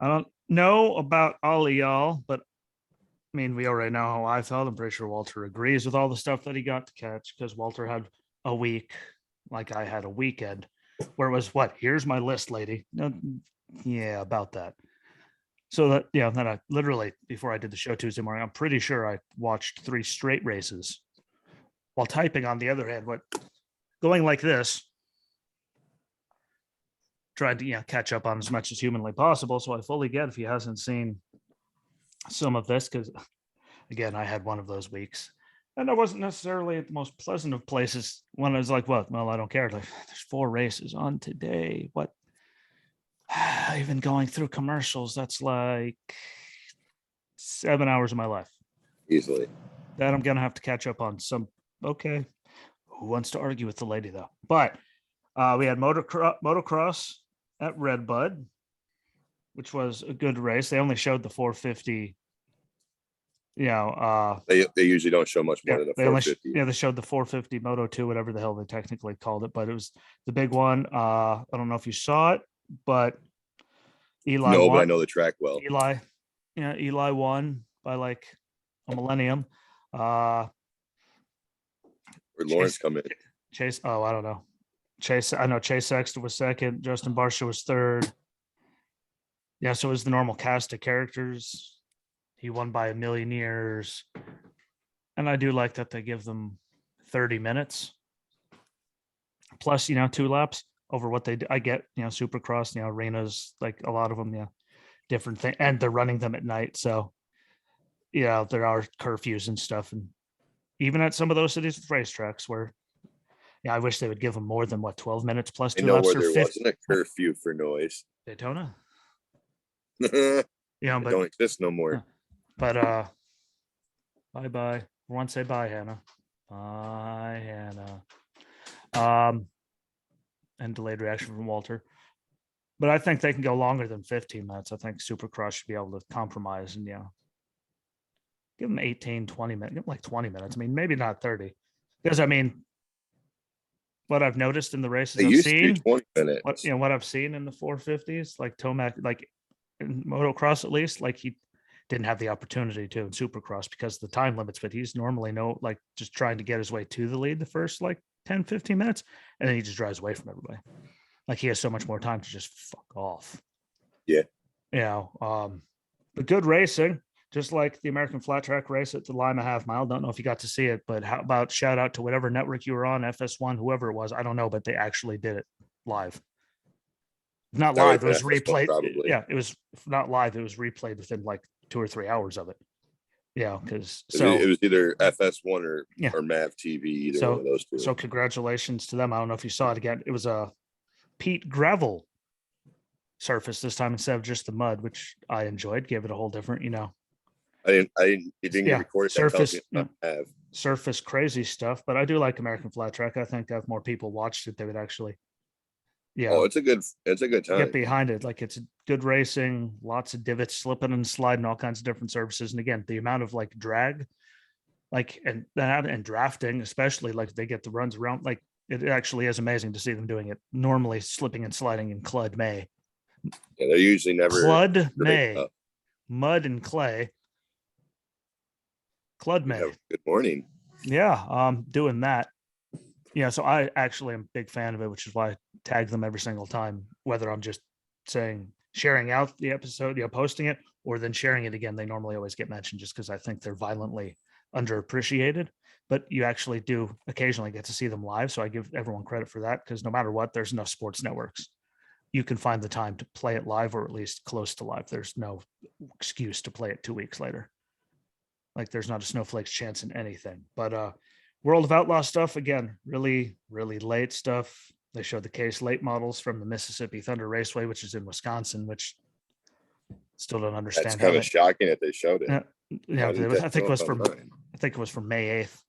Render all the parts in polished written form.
I don't know about all of y'all, but I mean, we already know how I felt. I'm pretty sure Walter agrees with all the stuff that he got to catch because Walter had a week, like I had a weekend, where it was what? Here's my list, lady. No, yeah, about that. So that then I literally before I did the show Tuesday morning, I'm pretty sure I watched 3 straight races while typing. On the other hand, what going like this, tried to catch up on as much as humanly possible. So I fully get if he hasn't seen some of this because again, I had one of those weeks. And I wasn't necessarily at the most pleasant of places when I was like, well, I don't care. Like, there's 4 races on today. What? Even going through commercials, that's like 7 hours of my life. Easily. That I'm going to have to catch up on some. Okay. Who wants to argue with the lady, though? But we had motocross at Redbud, which was a good race. They only showed the 450. They usually don't show much more than a 450. They showed the 450 Moto 2, whatever the hell they technically called it, but it was the big one. I don't know if you saw it, but Eli won. But I know the track well. Eli won by like a millennium. Where'd Lawrence come in? Chase. Oh, I don't know. I know Chase Sexton was second. Justin Barcia was third. Yeah, so it was the normal cast of characters. He won by a million years. And I do like that they give them 30 minutes plus, 2 laps over what they do. I get, Supercross, arenas, like a lot of them, different thing. And they're running them at night. So, there are curfews and stuff. And even at some of those cities with racetracks where, I wish they would give them more than 12 minutes plus 2 laps. Where there wasn't a curfew for noise. Daytona. But don't exist no more. But bye. I want to say bye, Hannah. Bye, Hannah. And delayed reaction from Walter. But I think they can go longer than 15 minutes. I think Supercross should be able to compromise and give them 18, 20 minutes, give them like 20 minutes. I mean, maybe not 30. Because what I've noticed in the races I've seen, 20 minutes. What I've seen in the 450s, like Tomac, like in motocross at least, like he didn't have the opportunity to in Supercross because of the time limits, but he's normally just trying to get his way to the lead the first like 10, 15 minutes, and then he just drives away from everybody. Like he has so much more time to just fuck off. Yeah. But good racing, just like the American flat track race at the Lima Half Mile. Don't know if you got to see it, but how about shout out to whatever network you were on, FS1, whoever it was. I don't know, but they actually did it live. Not live, it was replayed. Probably. Yeah, it was not live. It was replayed within like 2 or 3 hours of it. Yeah, because it was either FS1 or MAV TV, either one of those two. So congratulations to them. I don't know if you saw it again. It was a peat gravel surface this time instead of just the mud, which I enjoyed. Gave it a whole different, It didn't get recorded. Surface, surface crazy stuff. But I do like American Flat Track. I think if more people watched it, they would actually. Yeah. Oh, it's a good time. Get behind it. Like it's good racing, lots of divots, slipping and sliding, all kinds of different surfaces. And again, the amount of like drag, like and drafting, especially like they get the runs around, like it actually is amazing to see them doing it. Normally slipping and sliding in Clud May. Yeah, they're usually never Clud May, mud and clay. Clud May. Good morning. Yeah, doing that. Yeah, so I actually am a big fan of it, which is why I tag them every single time, whether I'm just sharing out the episode, posting it, or then sharing it again. They normally always get mentioned just because I think they're violently underappreciated, but you actually do occasionally get to see them live. So I give everyone credit for that because no matter what, there's enough sports networks. You can find the time to play it live or at least close to live. There's no excuse to play it 2 weeks later. Like there's not a snowflake's chance in anything, but World of Outlaw stuff, again, really, really late stuff. They showed the case late models from the Mississippi Thunder Raceway, which is in Wisconsin, which still don't understand. That's kind of shocking that they showed it. I think it was from May 8th.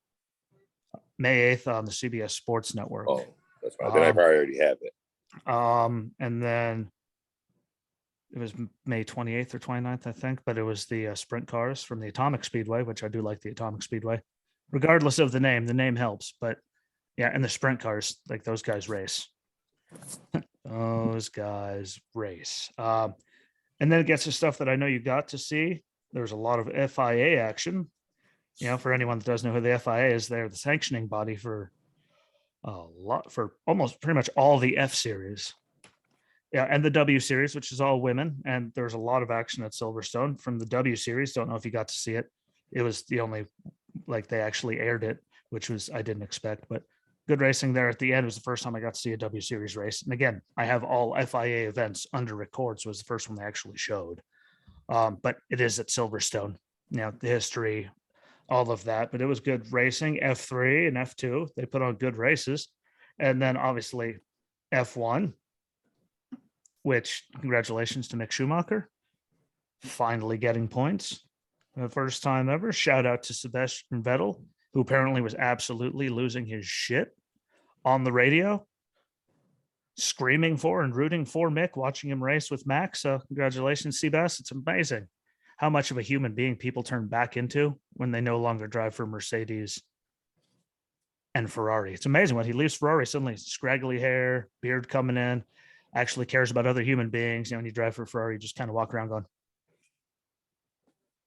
May 8th on the CBS Sports Network. Oh, that's right. Then I probably already have it. And then it was May 28th or 29th, I think, but it was the sprint cars from the Atomic Speedway, which I do like the Atomic Speedway. Regardless of the name helps, but yeah, and the sprint cars, like those guys race. And then it gets to stuff that I know you got to see. There's a lot of FIA action. For anyone that doesn't know who the FIA is, they're the sanctioning body for almost pretty much all the F series. Yeah, and the W series, which is all women. And there's a lot of action at Silverstone from the W series. Don't know if you got to see it. It was the only, they actually aired it, which was, I didn't expect, but good racing there at the end. It was the first time I got to see a W series race. And again, I have all FIA events under record. So it was the first one they actually showed. But it is at Silverstone. The history, all of that, but it was good racing. F3 and F2, they put on good races. And then obviously F1, which congratulations to Mick Schumacher, finally getting points for the first time ever. Shout out to Sebastian Vettel, who apparently was absolutely losing his shit on the radio, screaming for and rooting for Mick, watching him race with Max. So congratulations, Sebas. It's amazing how much of a human being people turn back into when they no longer drive for Mercedes and Ferrari. It's amazing when he leaves Ferrari, suddenly scraggly hair, beard coming in, actually cares about other human beings. When you drive for Ferrari, you just kind of walk around going,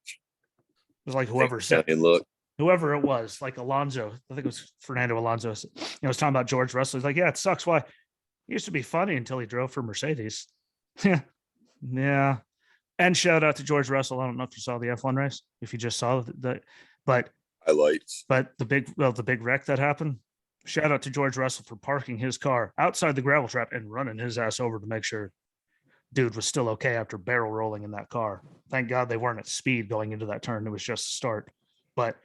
it was like whoever said, whoever it was, like Alonso, I think it was Fernando Alonso, was talking about George Russell. He's like, yeah, it sucks. Why? He used to be funny until he drove for Mercedes. Yeah. And shout out to George Russell. I don't know if you saw the F1 race, if you just saw the, but highlights. But the big wreck that happened. Shout out to George Russell for parking his car outside the gravel trap and running his ass over to make sure dude was still okay after barrel rolling in that car. Thank God they weren't at speed going into that turn. It was just a start. But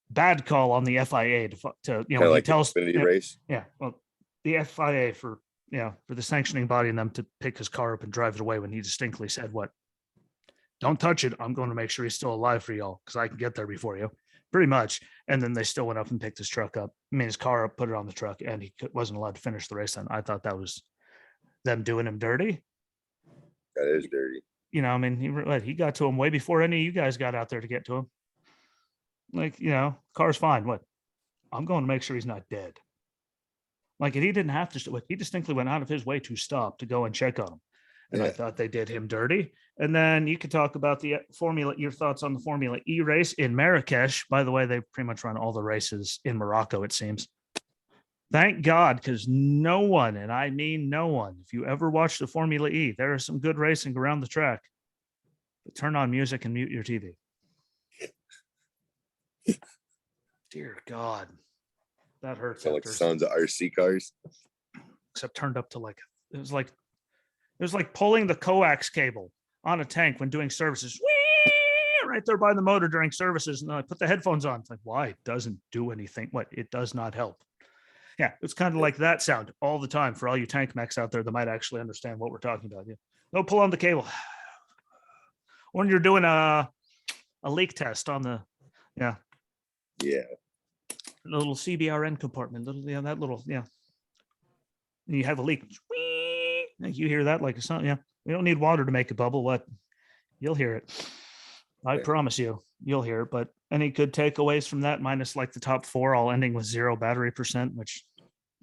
bad call on the FIA to when he tells Xfinity race. Yeah, well, the FIA for the sanctioning body and them to pick his car up and drive it away when he distinctly said, "What? Don't touch it. I'm going to make sure he's still alive for y'all because I can get there before you." Pretty much. And then they still went up and picked his truck up. His car up, put it on the truck, and he wasn't allowed to finish the race then. I thought that was them doing him dirty. That is dirty. He got to him way before any of you guys got out there to get to him. Car's fine. What? I'm going to make sure he's not dead. And he didn't have to. He distinctly went out of his way to stop to go and check on him. And I thought they did him dirty. And then you could talk about your thoughts on the Formula E race in Marrakesh. By the way, they pretty much run all the races in Morocco, it seems. Thank God, because no one, and I mean no one, if you ever watch the Formula E, there is some good racing around the track. But turn on music and mute your TV. Dear God. That hurts. So sounds of RC cars. Except turned up to it was like pulling the coax cable on a tank when doing services. Whee! Right there by the motor during services. And I put the headphones on. It's like, why? It doesn't do anything. What? It does not help. Yeah, it's kind of like that sound all the time for all you tank mechs out there that might actually understand what we're talking about. Yeah. Don't pull on the cable. When you're doing a leak test on the, the little CBRN compartment, and you have a leak. You hear that like something. Yeah, we don't need water to make a bubble. What? You'll hear it. I promise you'll hear it. But any good takeaways from that, minus the top 4, all ending with 0 battery percent, which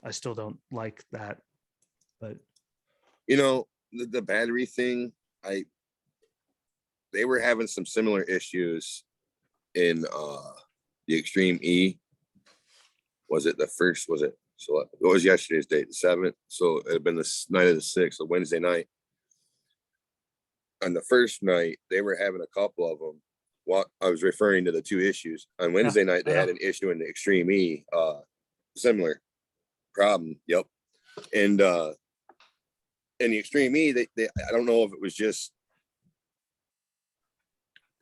I still don't like that. But the battery thing, they were having some similar issues in the Extreme E. Was it the first? Was it? So what was yesterday's date? The 7th. So it had been the night of the 6th, the Wednesday night. On the first night, they were having a couple of them. Well, I was referring to the 2 issues. On Wednesday night, they had an issue in the Extreme E, similar problem. Yep. And in the Extreme E, they I don't know if it was just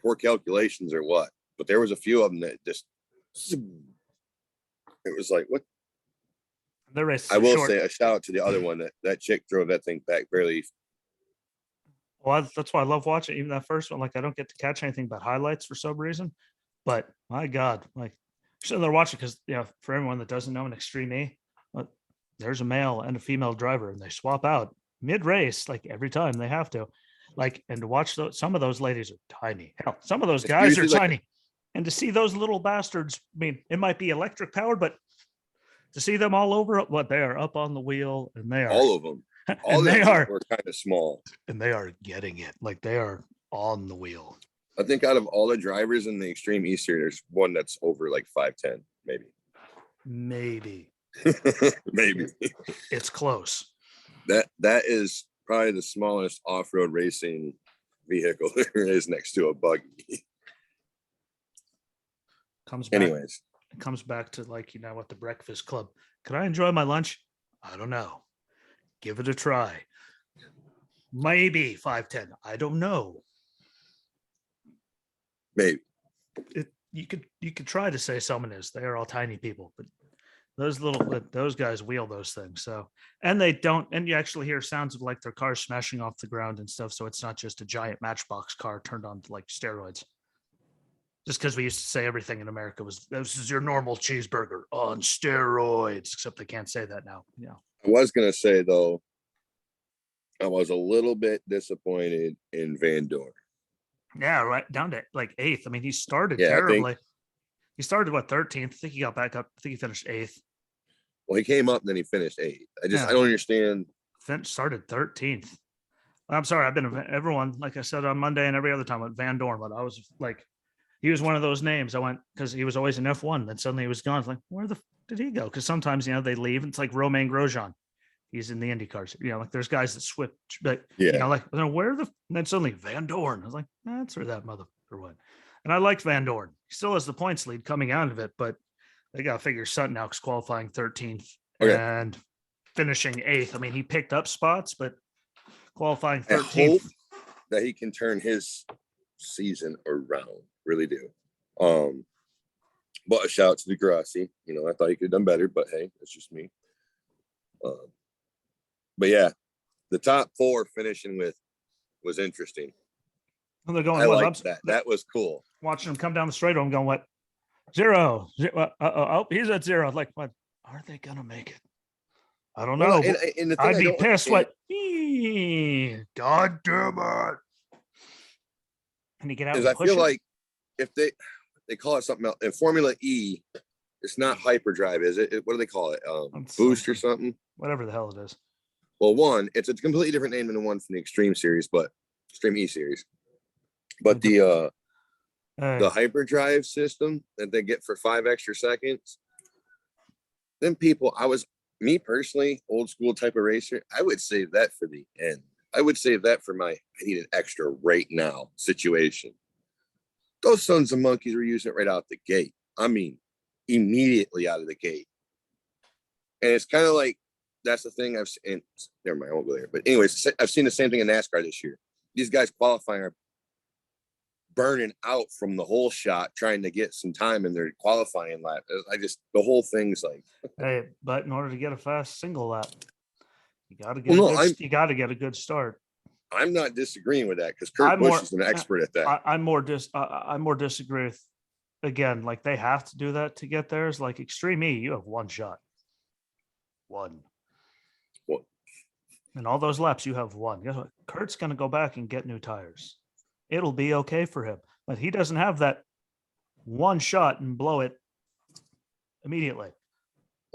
poor calculations or what, but there was a few of them that just, it was like, what? I will say a shout out to the other one that chick drove that thing back barely. Well, that's why I love watching even that first one. I don't get to catch anything but highlights for some reason, but my God, so they're watching because for everyone that doesn't know, an Extreme E, there's a male and a female driver, and they swap out mid race every time they have to, and to watch some of those ladies are tiny. Hell, some of those guys are tiny, and to see those little bastards. I mean, it might be electric powered, but to see them all over, they are up on the wheel, and they are all of them. All and they them are were kind of small. and they are getting it. Like they are on the wheel. I think out of all the drivers in the Extreme E Series, there's one that's over like 5'10", maybe. Maybe. Maybe. It's close. That is probably the smallest off-road racing vehicle there is next to a buggy. It comes back to like, what the Breakfast Club. Could I enjoy my lunch? I don't know. Give it a try. Maybe 5'10". I don't know. Maybe. You could try to say someone is. They are all tiny people, but those guys wheel those things. So, and they don't, and you actually hear sounds of like their cars smashing off the ground and stuff. So it's not just a giant Matchbox car turned on to like steroids. Just because we used to say everything in America was, this is your normal cheeseburger on steroids, except they can't say that now. Yeah. I was going to say, though, I was a little bit disappointed in Van Dorn. Yeah, right down to like 8th. I mean, he started terribly. He started 13th. I think he got back up. I think he finished 8th. Well, he came up and then he finished 8th. I don't understand. Started 13th. I'm sorry. I've been everyone, like I said on Monday and every other time, with Van Dorn, but I was like, he was one of those names. I went because he was always in F1. Then suddenly he was gone. Like, where did he go? Because sometimes they leave. It's like Romain Grosjean. He's in the IndyCars. Like there's guys that switch, but where and then suddenly Van Dorn. I was like, that's where that motherfucker went. And I liked Van Dorn. He still has the points lead coming out of it, but they got to figure Sutton out because qualifying 13th and finishing 8th. I mean, he picked up spots, but qualifying 13th. I hope that he can turn his season around. Really do. But a shout out to the Grassi. I thought he could have done better, but hey, that's just me. But yeah, the top 4 finishing with was interesting. And they're going, I liked that. That was cool. Watching them come down the straight, I'm going, what? 0. Oh, he's at 0. Like, what? Are they gonna make it? I don't know. And I'd be pissed. What? God damn it! Can you get out? I feel like if they call it something else in Formula E, it's not hyperdrive, is it? What do they call it? Boost or something? Whatever the hell it is. Well, it's a completely different name than the one from the Extreme Series, but Extreme E Series. But the hyperdrive system that they get for 5 extra seconds, then people, me personally, old school type of racer, I would save that for the end. I would save that for I need an extra right now situation. Those sons of monkeys were using it right out the gate. I mean, immediately out of the gate. And it's kind of like, that's the thing I've seen. Never mind, I won't go there. But anyways, I've seen the same thing in NASCAR this year. These guys qualifying are burning out from the whole shot, trying to get some time in their qualifying lap. The whole thing's like. Hey, but in order to get a fast single lap, you got to get a good start. I'm not disagreeing with that because Kurt Busch is an expert at that. I more disagree with. Again, like they have to do that to get theirs. Like Extreme E, you have one shot. One. And all those laps, you have one. Guess what? Kurt's going to go back and get new tires. It'll be okay for him. But he doesn't have that one shot and blow it immediately.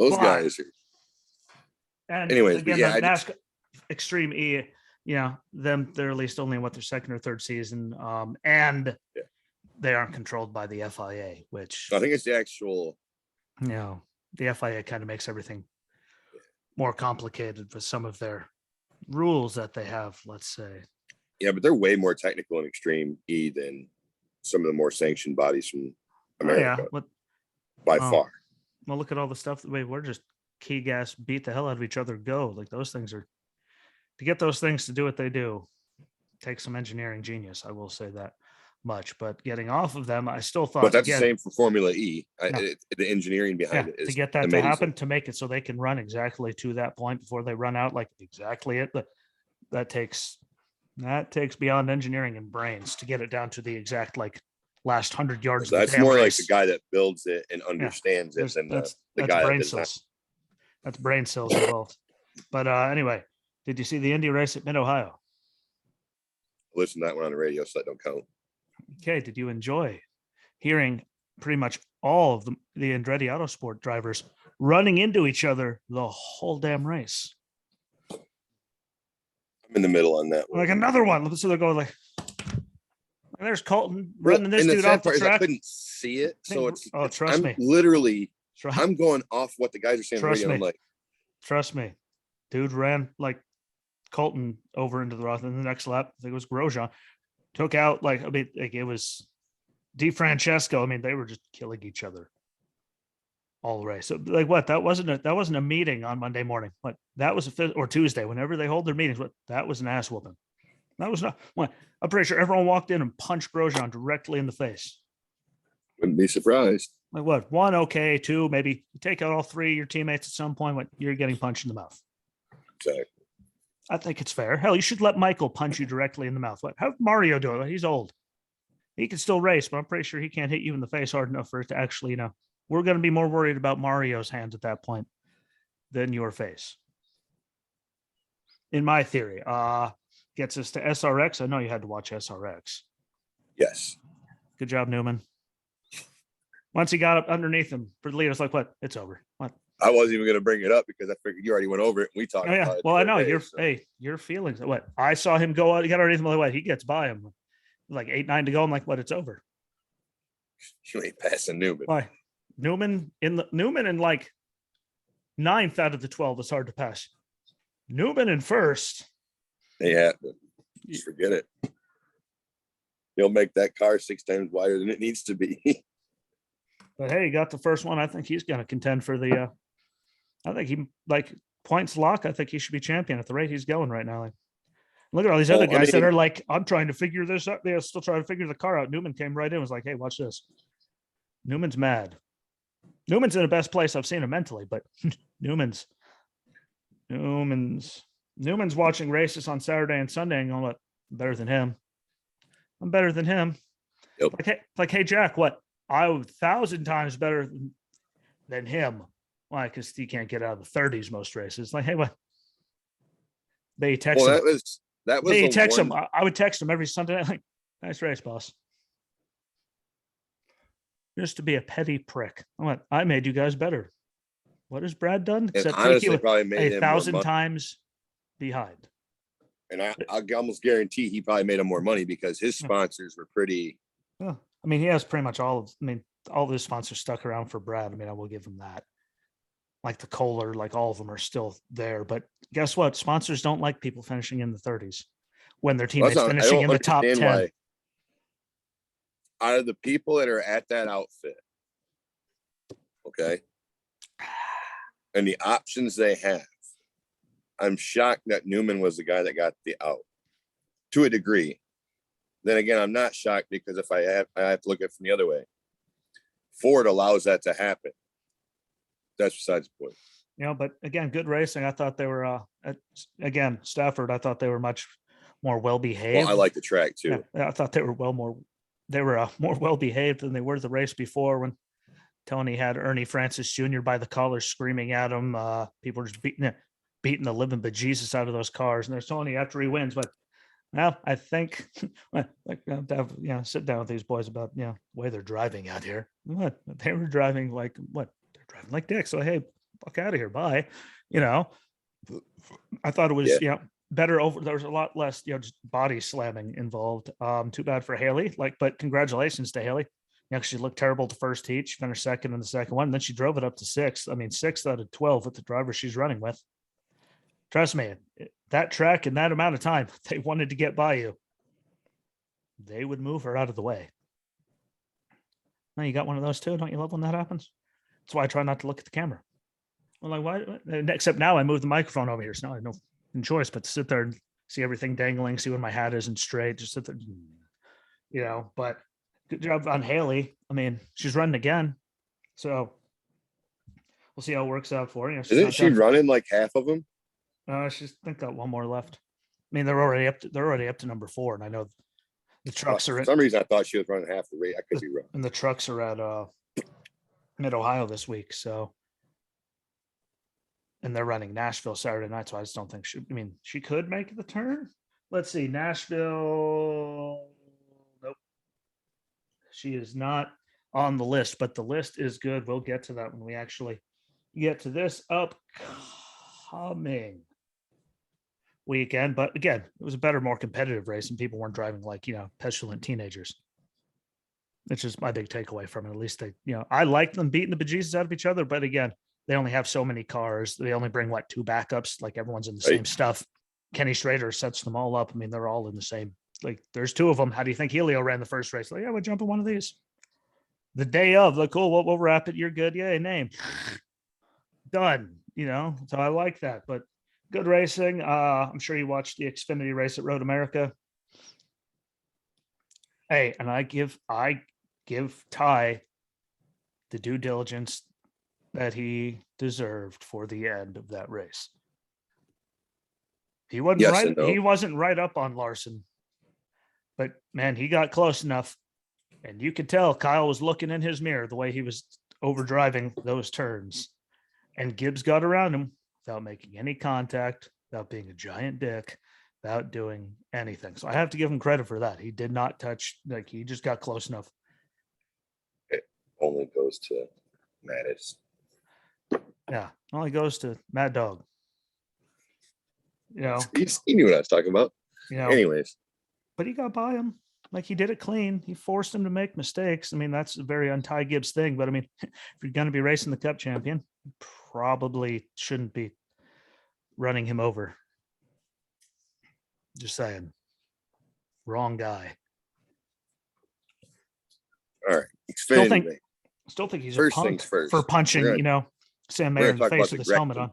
Those guys are. And anyways, again, NASCAR Extreme E, they're at least only in their second or third season. And they aren't controlled by the FIA, which I think it's the actual. The FIA kind of makes everything more complicated with some of their rules that they have, let's say. Yeah, but they're way more technical in Extreme E than some of the more sanctioned bodies from America. By far. Well, look at all the stuff that we're just key gas, beat the hell out of each other, go. Like those things are, to get those things to do what they do, takes some engineering genius. I will say that much, but getting off of them, I still thought. But that's the same for Formula E. The engineering behind it is to get that amazing. to happen, to make it so they can run exactly to that point before they run out, like exactly it. But that takes beyond engineering and brains to get it down to the exact last 100 yards. So that's more like the guy that builds it and understands it than the guy brain that cells. That's brain cells involved. But anyway, did you see the Indy race at Mid-Ohio? Listen to that one on the radio, so that don't count. Okay, did you enjoy hearing pretty much all of the Andretti Autosport drivers running into each other the whole damn race? I'm in the middle on that one. Like another one. So they're going like, there's Colton running this and dude the sad off the part is track. I couldn't see it, so Trust I'm me. literally I'm going off what the guys are saying on the radio. I'm like, trust me, dude ran like Colton over into the rock in the next lap. I think it was Grosjean. Took out like it was DeFrancesco. I mean, they were just killing each other all the race. So like what? That wasn't a meeting on Monday morning. What? That was or Tuesday. Whenever they hold their meetings, what? That was an ass whooping. That was not. What? I'm pretty sure everyone walked in and punched Grosjean directly in the face. Wouldn't be surprised. Like what? One, okay. Two, maybe you take out all three of your teammates at some point. What? You're getting punched in the mouth. Exactly. I think it's fair. Hell, you should let Michael punch you directly in the mouth. What? How's Mario doing? He's old. He can still race, but I'm pretty sure he can't hit you in the face hard enough for it to actually, we're going to be more worried about Mario's hand at that point than your face. In my theory, gets us to SRX. I know you had to watch SRX. Yes. Good job, Newman. Once he got up underneath him for the lead, it's like, what? It's over. What? I wasn't even going to bring it up because I figured you already went over it. And we talked about it. Well, I know your feelings. What? I saw him go out. He got underneath him. Like, what? He gets by him. Like 8-9 to go. I'm like, what? It's over. You ain't passing Newman. Why? Newman in like 9th out of the 12 is hard to pass. Newman in first. Yeah, just forget it. He'll make that car 6 times wider than it needs to be. But hey, he got the first one. I think he's going to contend for the. I think he like points lock. I think he should be champion at the rate he's going right now. Like, look at all these other guys that are like, I'm trying to figure this out. They're still trying to figure the car out. Newman came right in, was like, hey, watch this. Newman's mad. Newman's in the best place I've seen him mentally, but Newman's watching races on Saturday and Sunday and going, what? I'm better than him. I'm better than him. Yep. Like, hey, Jack, what? I'm 1,000 times better than him. Why? Because he can't get out of the 30s most races. Like, hey, what? They text him. That was. They text him. I would text him every Sunday night. Like, nice race, boss. Just to be a petty prick. I made you guys better. What has Brad done? Except honestly, probably made 1,000 times behind. And I almost guarantee he probably made him more money because his sponsors were pretty. Yeah. I mean, he has pretty much all of his sponsors stuck around for Brad. I mean, I will give him that. Like the Kohler, like all of them are still there. But guess what? Sponsors don't like people finishing in the 30s when their teammates finishing in the top 10. Why. Out of the people that are at that outfit, okay, and the options they have, I'm shocked that Newman was the guy that got the out to a degree. Then again, I'm not shocked because if I have to look at it from the other way. Ford allows that to happen. That's besides the point. But again, good racing. I thought they were again, Stafford, I thought they were much more well-behaved. Well, I like the track too. Yeah, I thought they were more well-behaved than they were the race before when Tony had Ernie Francis Jr. by the collar screaming at him. People were just beating the living bejesus out of those cars. And there's Tony after he wins, but now I think sit down with these boys about the way they're driving out here. What they were driving like what? They're driving like dicks. So hey, fuck out of here. Bye. I thought it was better over. There was a lot less just body slamming involved. Too bad for Haley. But congratulations to Haley. She looked terrible the first heat. She finished second in the second one. And then she drove it up to 6th. I mean, 6th out of 12 with the driver she's running with. Trust me, that track in that amount of time, they wanted to get by you. They would move her out of the way. Now you got one of those too. Don't you love when that happens? That's why I try not to look at the camera. I'm like, why? Except now I move the microphone over here. So now I have no choice but to sit there and see everything dangling, see when my hat isn't straight, just sit there, but good job on Haley. I mean, she's running again. So we'll see how it works out for her. Isn't she running like half of them? She's I think got one more left. I mean, they're already up to number 4, and I know the trucks are. For some reason, I thought she was running half the rate. I could be wrong. And the trucks are at Mid Ohio this week, so. And they're running Nashville Saturday night, so I just don't think she could make the turn. Let's see, Nashville. Nope, she is not on the list, but the list is good. We'll get to that when we actually get to this upcoming weekend. But again, it was a better, more competitive race, and people weren't driving like, petulant teenagers. It's just my big takeaway from it. At least they, I like them beating the bejesus out of each other, but again, they only have so many cars. They only bring two backups. Like everyone's in the same stuff. Kenny Strader sets them all up. I mean, they're all in the same. Like there's 2 of them. How do you think Helio ran the first race? Like, yeah, we'll jump in one of these. The day of, like, cool, we'll wrap it. You're good. Yay, name. Done. So I like that. But good racing. I'm sure you watched the Xfinity race at Road America. Hey, and I give Ty the due diligence that he deserved for the end of that race. He wasn't right. He wasn't right up on Larson, but man, he got close enough, and you could tell Kyle was looking in his mirror the way he was overdriving those turns, and Gibbs got around him without making any contact, without being a giant dick, without doing anything. So I have to give him credit for that. He did not touch, he just got close enough. It only goes to Mattis. Yeah, only goes to Mad Dog. He knew what I was talking about. Anyways, but he got by him. Like he did it clean. He forced him to make mistakes. I mean, that's a very un-Ty Gibbs thing. But I mean, if you're going to be racing the Cup champion, you probably shouldn't be running him over. Just saying. Wrong guy. All right. Still think he's first a punk for punching, Sam Mayer in the face with his helmet on.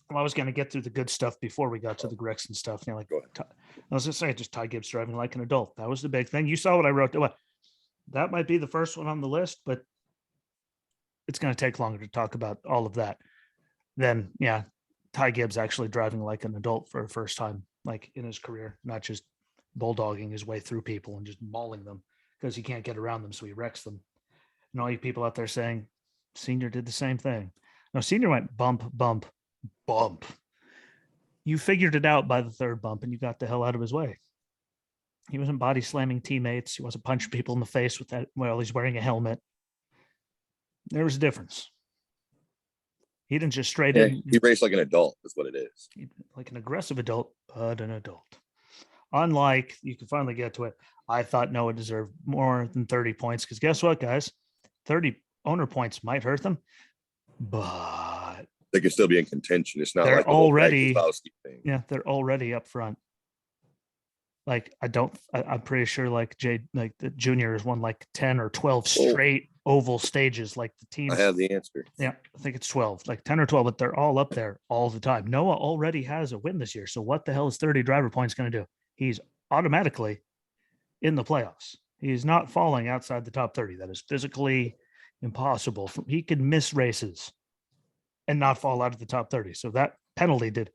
Well, I was going to get through the good stuff before we got to the Gragson stuff. I was going to say, just Ty Gibbs driving like an adult. That was the big thing. You saw what I wrote. That might be the first one on the list, but it's going to take longer to talk about all of that. Then, Ty Gibbs actually driving like an adult for the first time, like in his career, not just bulldogging his way through people and just mauling them because he can't get around them, so he wrecks them. And all you people out there saying, Senior did the same thing. No, Senior went bump, bump, bump. You figured it out by the 3rd bump and you got the hell out of his way. He wasn't body slamming teammates. He wasn't punching people in the face with that while he's wearing a helmet. There was a difference. He didn't just straight in. He raced like an adult is what it is. Like an aggressive adult, but an adult. Unlike, you can finally get to it, I thought Noah deserved more than 30 points because guess what, guys? 30 owner points might hurt them, but they could still be in contention. It's not they're like the already thing. Yeah, they're already up front. Like I'm pretty sure like the junior has won like 10 or 12 straight oval stages. Like the team. I have the answer. Yeah, I think it's 12, like 10 or 12, but they're all up there all the time. Noah already has a win this year. So what the hell is 30 driver points going to do? He's automatically in the playoffs. He's not falling outside the top 30. That is physically impossible. He can miss races and not fall out of the top 30. So that penalty did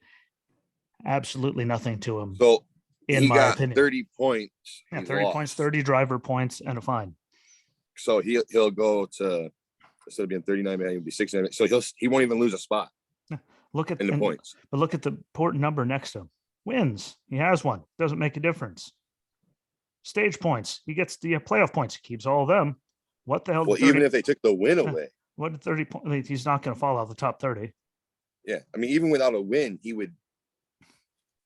absolutely nothing to him. So in my opinion, 30 points. Yeah, 30 points, 30 driver points, and a fine. So he'll go to, instead of being 39, man, he'll be 69. So he won't even lose a spot. Look at the points. But look at the important number next to him. Wins. He has one. Doesn't make a difference. Stage points. He gets the playoff points. He keeps all of them. What the hell? Well, even if they took the win away. What did 30 points? He's not going to fall out of the top 30. Yeah. I mean, even without a win, he would.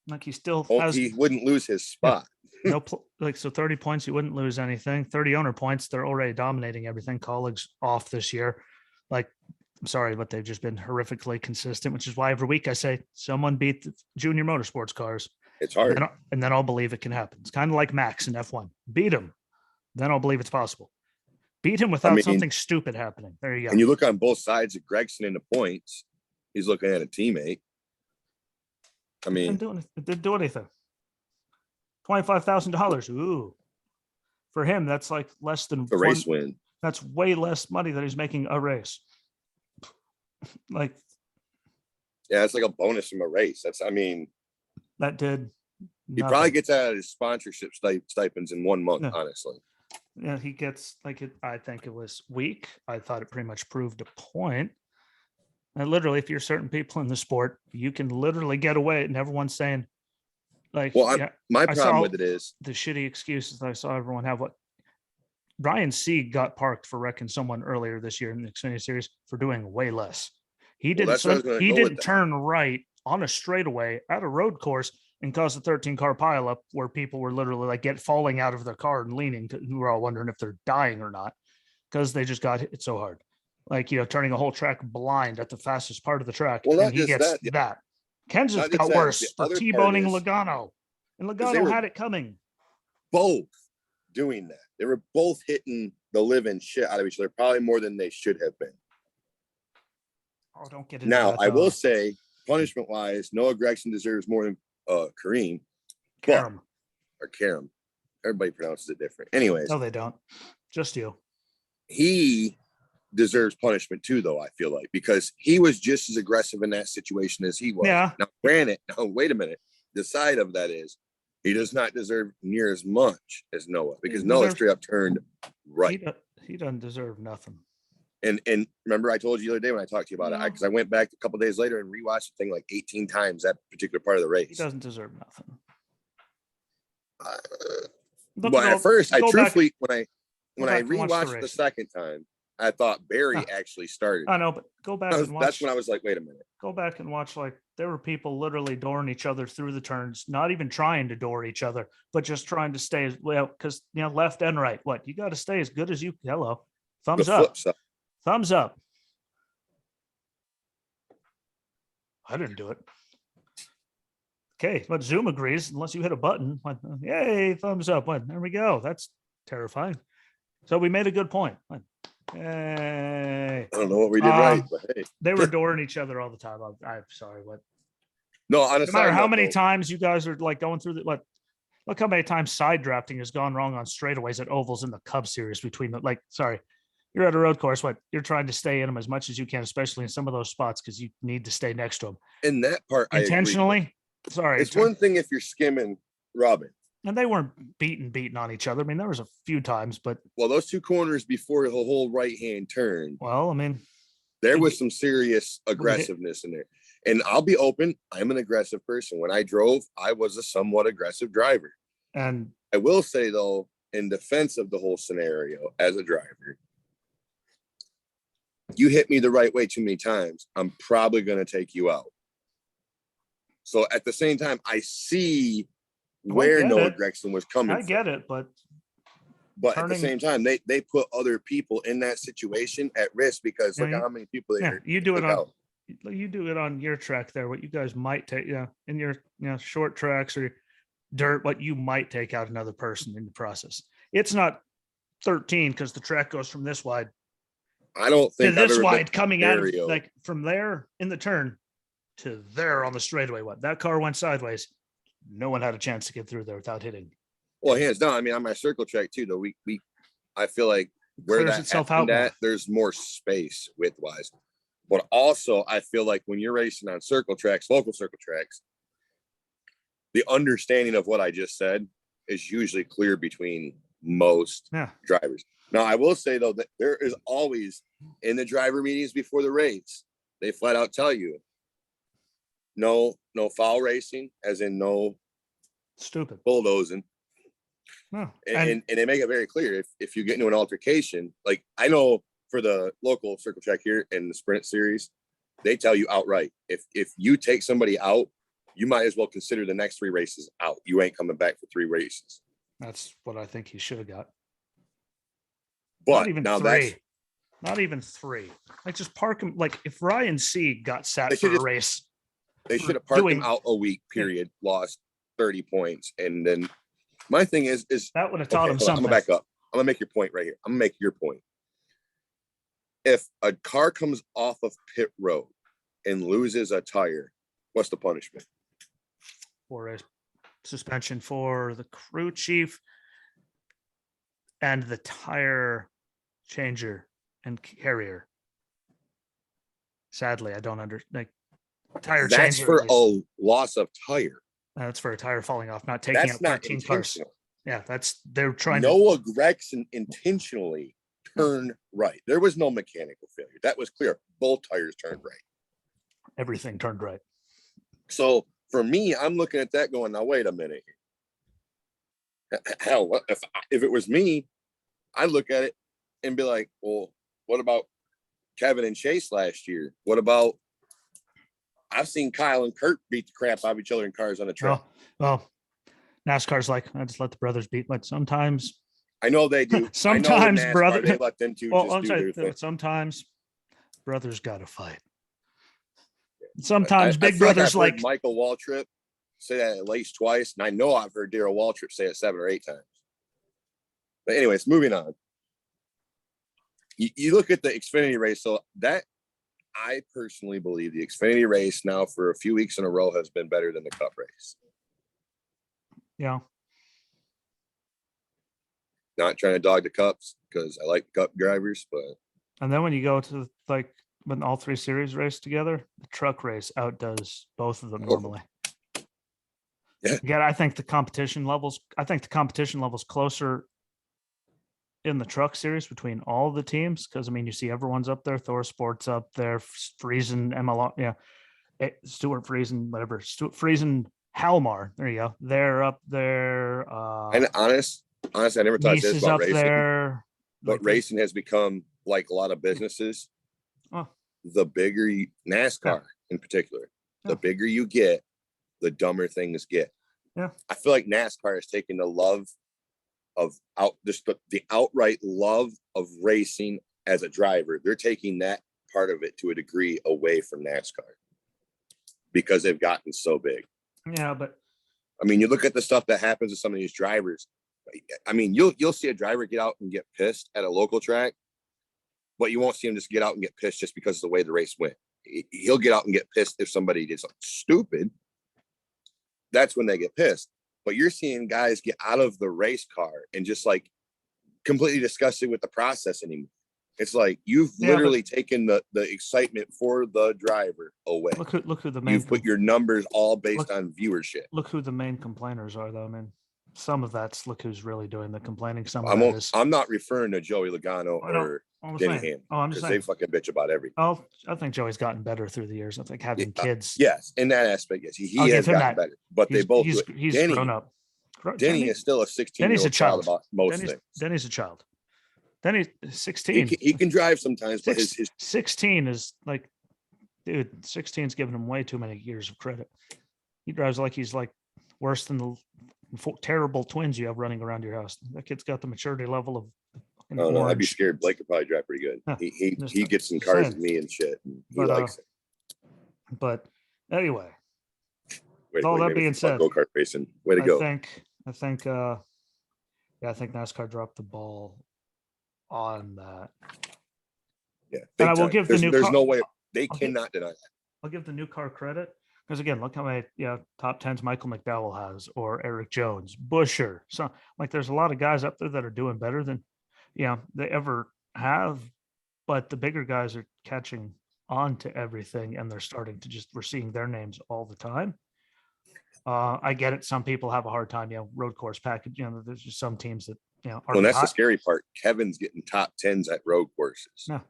Like he still has. He wouldn't lose his spot. Yeah. So 30 points, you wouldn't lose anything. 30 owner points, they're already dominating everything. Colleagues off this year. Like, I'm sorry, but they've just been horrifically consistent, which is why every week I say someone beat the junior motorsports cars. It's hard. And then I'll believe it can happen. It's kind of like Max in F1. Beat him. Then I'll believe it's possible. Beat him without something stupid happening. There you go. And you look on both sides of Gragson in the points. He's looking at a teammate. I mean, it didn't do anything. $25,000. Ooh. For him, that's like less than a race win. That's way less money than he's making a race. Like, yeah, it's like a bonus from a race. That did. He probably gets out of his sponsorship stipends in 1 month, honestly. Yeah, he gets I think it was weak. I thought it pretty much proved a point. And literally, if you're certain people in the sport, you can literally get away, and everyone's saying, like, well, my problem with it is the shitty excuses that I saw everyone have. What Ryan Sieg got parked for wrecking someone earlier this year in the Xfinity Series for doing way less. He didn't. He didn't turn right on a straightaway at a road course and cause a 13-car pileup where people were literally like falling out of their car and leaning. Who were all wondering if they're dying or not because they just got hit so hard. Like, turning a whole track blind at the fastest part of the track. Well, not and he just gets that. Kenseth Not got just that, worse the for other part T-boning is- Logano. And they Logano were- had it coming. Both doing that. They were both hitting the living shit out of each other, probably more than they should have been. Oh, don't get into Now, that, I will though. say, punishment wise, Noah Gragson deserves more than Kareem. Karam. Or Karam. Everybody pronounces it different. Anyways, No, they don't. Just you. he deserves punishment too, though, I feel like, because he was just as aggressive in that situation as he was. Yeah. Now, granted, wait a minute. The side of that is he does not deserve near as much as Noah, because Noah straight up turned right. He doesn't deserve nothing. And remember, I told you the other day when I talked to you about it, because I went back a couple days later and rewatched the thing like 18 times, that particular part of the race. He doesn't deserve nothing. But at first, I truthfully, when I rewatched the second time, I thought Barry actually started. I know, but go back and watch. That's when I was like, wait a minute. Go back and watch. Like, there were people literally dooring each other through the turns, not even trying to door each other, but just trying to stay as well, because left and right. What, you got to stay as good as you. Hello, thumbs up. Thumbs up. I didn't do it. Okay, but Zoom agrees unless you hit a button. Yay, thumbs up. There we go. That's terrifying. So we made a good point. Yay. I don't know what we did right, but hey. They were dooring each other all the time. I'm sorry. What? No, honestly, no matter how many times you guys are like going through the look how many times side drafting has gone wrong on straightaways at ovals in the Cup Series between the sorry. You're at a road course. You're trying to stay in them as much as you can, especially in some of those spots, because you need to stay next to them. In that part, intentionally. Sorry, it's one thing if you're skimming Robin, and they weren't beating on each other. I mean, there was a few times, but those two corners before the whole right hand turn. Well, I mean, there was some serious aggressiveness in there, and I'll be open. I'm an aggressive person. When I drove, I was a somewhat aggressive driver, and I will say though, in defense of the whole scenario, as a driver, you hit me the right way too many times, I'm probably going to take you out. So at the same time, I see where Noah Gragson was coming from. I get it, but at the same time, they put other people in that situation at risk, because look at how many people they you do it on your track there. What you guys might take, in your short tracks or dirt, what you might take out another person in the process. It's not 13 because the track goes from this wide. I don't think this wide coming out of like from there in the turn to there on the straightaway. That car went sideways. No one had a chance to get through there without hitting. Well, hands down. I mean, on my circle track too, though, I feel like where that happened at, there's more space width wise. But also, I feel like when you're racing on circle tracks, local circle tracks, the understanding of what I just said is usually clear between most drivers. Now, I will say, though, that there is always, in the driver meetings before the race, they flat out tell you, no foul racing, as in no stupid bulldozing. No. And they make it very clear, if you get into an altercation, like I know for the local circle track here in the Sprint Series, they tell you outright, if you take somebody out, you might as well consider the next 3 races out. You ain't coming back for 3 races. That's what I think he should have got. But not even now 3. Not even 3. Like, just park him. Like, if Ryan Sieg got sat for a race, they should have parked him out a week, period, lost 30 points. And then my thing is that would have taught him something. I'm gonna back up. I'm gonna make your point right here. I'm gonna make your point. If a car comes off of pit road and loses a tire, what's the punishment? For a suspension for the crew chief and the tire changer and carrier. Sadly, I don't understand. Tire that's changer. For a loss of tire. That's for a tire falling off, not taking out 13 cars. Yeah, they're trying. Noah Gragson intentionally turned right. There was no mechanical failure. That was clear. Both tires turned right. Everything turned right. So for me, I'm looking at that going, now wait a minute. Hell, if it was me, I'd look at it and be like, well, what about Kevin and Chase last year? What about I've seen Kyle and Kurt beat the crap out of each other in cars on the track. Well, NASCAR's like, I just let the brothers beat, but sometimes I know they do. Sometimes I know in NASCAR, brother- they let them two well, just do their thing. sometimes brothers got to fight. Sometimes big I feel brothers like I've heard Michael Waltrip say that at least twice, and I know I've heard Darrell Waltrip say it 7 or 8 times. But anyways, moving on. You look at the Xfinity race, so that I personally believe the Xfinity race now for a few weeks in a row has been better than the Cup race. Yeah. Not trying to dog the Cups because I like Cup drivers, but And then when you go to like when all 3 series race together, the truck race outdoes both of them normally. Yeah. Again, I think the competition levels closer in the truck series between all the teams. Cause I mean, you see everyone's up there, Thor Sports up there, Friesen, MLR, Stuart Friesen, whatever, Stuart Friesen, Halmar. There you go. They're up there. and honestly, I never thought this about up racing. there. But Like racing has become like a lot of businesses. Oh. The bigger NASCAR in particular, the bigger you get, the dumber things get. Yeah. I feel like NASCAR is taking the love of the outright love of racing as a driver. They're taking that part of it to a degree away from NASCAR because they've gotten so big. Yeah, but I mean, you look at the stuff that happens to some of these drivers. I mean, you'll see a driver get out and get pissed at a local track, but you won't see him just get out and get pissed just because of the way the race went. He'll get out and get pissed if somebody did something stupid. That's when they get pissed. But you're seeing guys get out of the race car and just like completely disgusted with the process anymore. It's like you've literally taken the excitement for the driver away. Look who the main. You've put your numbers all based on viewership. Look who the main complainers are, though. I mean, some of that's look who's really doing the complaining. Some of that is. I'm not referring to Joey Logano or Denny Hamlin. I'm just saying they fucking bitch about everything. I think Joey's gotten better through the years. I think having kids. Yes, in that aspect, yes, he has gotten better. But they both. He's Denny, grown up. Denny is still a 16-year-old child about most things. Denny's a child. Denny's 16. He can drive sometimes, but his 16 is like, dude, 16's giving him way too many years of credit. He drives like he's like worse than the terrible twins you have running around your house. That kid's got the maturity level of. Oh no, I'd be scared. Blake could probably drive pretty good. Huh. He gets in cars with me and shit. And he likes it. But anyway, all that being said, go-kart racing. Way to go. I think NASCAR dropped the ball on that. Yeah, and I will give there's no way they cannot deny that. I'll give the new car credit because again, look how many top 10s Michael McDowell has or Eric Jones, Buescher. So like, there's a lot of guys up there that are doing better than they ever have, but the bigger guys are catching on to everything and they're starting to we're seeing their names all the time. I get it. Some people have a hard time, road course package. There's just some teams that, well, that's the scary part. Kevin's getting top 10s at road courses. No.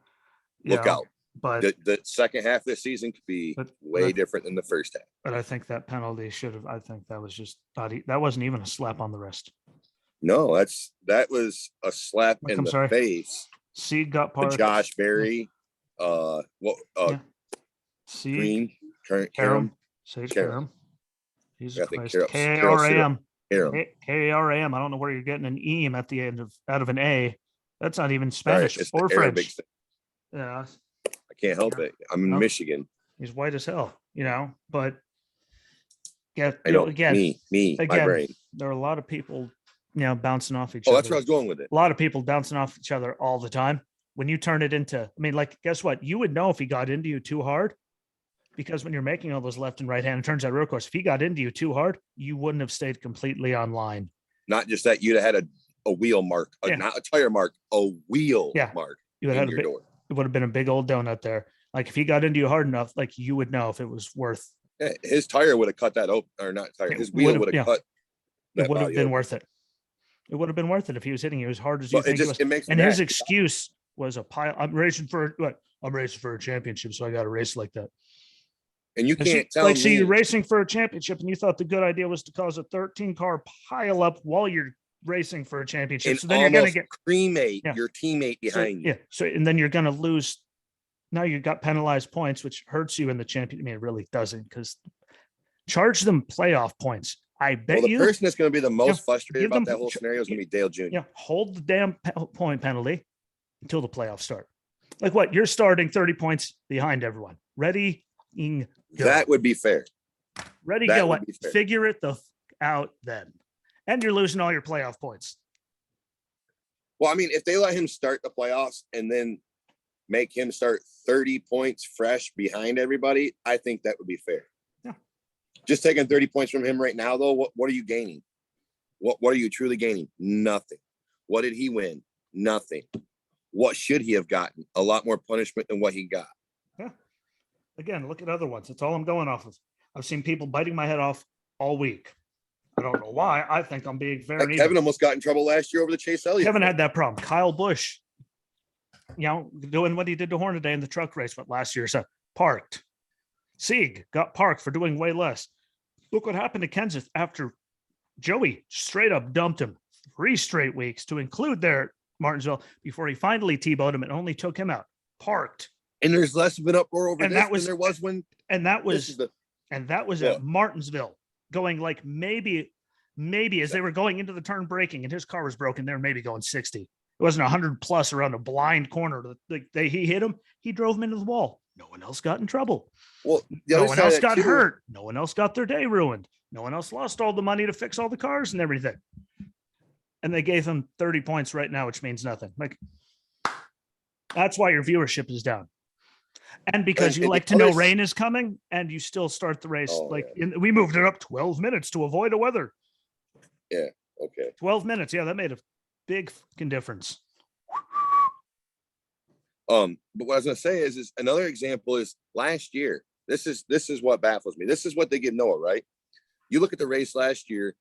Look out. But the second half of the season could be way different than the first half. But I think that penalty I think that was just that wasn't even a slap on the wrist. No, that was a slap in the face. Seed got part. Josh Berry, Seed, Karam, Sage Karam. Jesus Christ. Karam. K-A-R-A-M. I don't know where you're getting an E at the end out of an A. That's not even Spanish or French. Yeah. I can't help it. I'm in Michigan. He's white as hell, but I know. Again, my brain. There are a lot of people, bouncing off each other. Oh, that's where I was going with it. A lot of people bouncing off each other all the time. When you turn it into, guess what? You would know if he got into you too hard, because when you're making all those left and right hand turns at road course, if he got into you too hard, you wouldn't have stayed completely on line. Not just that, you'd have had a wheel mark, not a tire mark, a wheel mark. You would have had door. It would have been a big old donut there. Like if he got into you hard enough, like you would know if it was worth. Yeah, his tire would have cut that open, or not tire. His wheel would have cut. It would have been worth it. It would have been worth it if he was hitting you as hard as you think he was. And his excuse was a pile. I'm racing for a championship, so I got to race like that. And you can't tell me. So you're racing for a championship, and you thought the good idea was to cause a 13-car pile up while you're racing for a championship. And so then you're going to cremate your teammate behind you. Yeah. So and then you're going to lose now you got penalized points, which hurts you in the champion. I mean, it really doesn't, because charge them playoff points. I bet the you person that's going to be the most frustrated give about them- that whole scenario is going to be Dale Jr. yeah, hold the damn point penalty until the playoffs start. Like what? You're starting 30 points behind everyone. Ready? Go. That would be fair. Ready? That Go. would What? be fair. Figure it out then. And you're losing all your playoff points. Well, I mean, if they let him start the playoffs and then make him start 30 points fresh behind everybody, I think that would be fair. Yeah. Just taking 30 points from him right now, though, what are you gaining? What are you truly gaining? Nothing. What did he win? Nothing. What should he have gotten? A lot more punishment than what he got. Yeah. Again, look at other ones. That's all I'm going off of. I've seen people biting my head off all week. I don't know why. I think I'm being fair. Like Kevin almost got in trouble last year over the Chase Elliott. Kevin had that problem. Kyle Busch, doing what he did to Hornaday in the truck race, but last year, so parked. Sieg got parked for doing way less. Look what happened to Kenseth after Joey straight up dumped him 3 straight weeks, to include there at Martinsville, before he finally T-bowed him and only took him out. Parked. And there's less of an uproar over And this that was- than there was when. And that was What? at Martinsville, going like maybe as they were going into the turn braking and his car was broken, they were maybe going 60. It wasn't 100 plus around a blind corner. He hit him. He drove him into the wall. No one else got in trouble. Well, No one else got hurt. No one else got their day ruined. No one else lost all the money to fix all the cars and everything. And they gave him 30 points right now, which means nothing. Like, that's why your viewership is down. And because you like to know rain is coming and you still start the race. We moved it up 12 minutes to avoid a weather. Yeah. Okay. 12 minutes. Yeah, that made a big fucking difference. But what I was gonna say is another example is last year. This is what baffles me. This is what they give Noah, right? You look at the race last year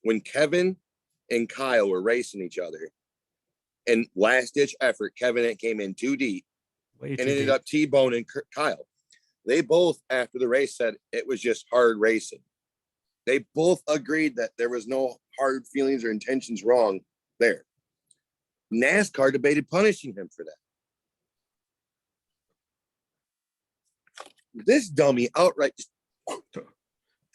when Kevin and Kyle were racing each other, and last ditch effort, Kevin came in too deep and ended up T-boning Kyle. They both, after the race, said it was just hard racing. They both agreed that there was no hard feelings or intentions wrong there. NASCAR debated punishing him for that. This dummy outright just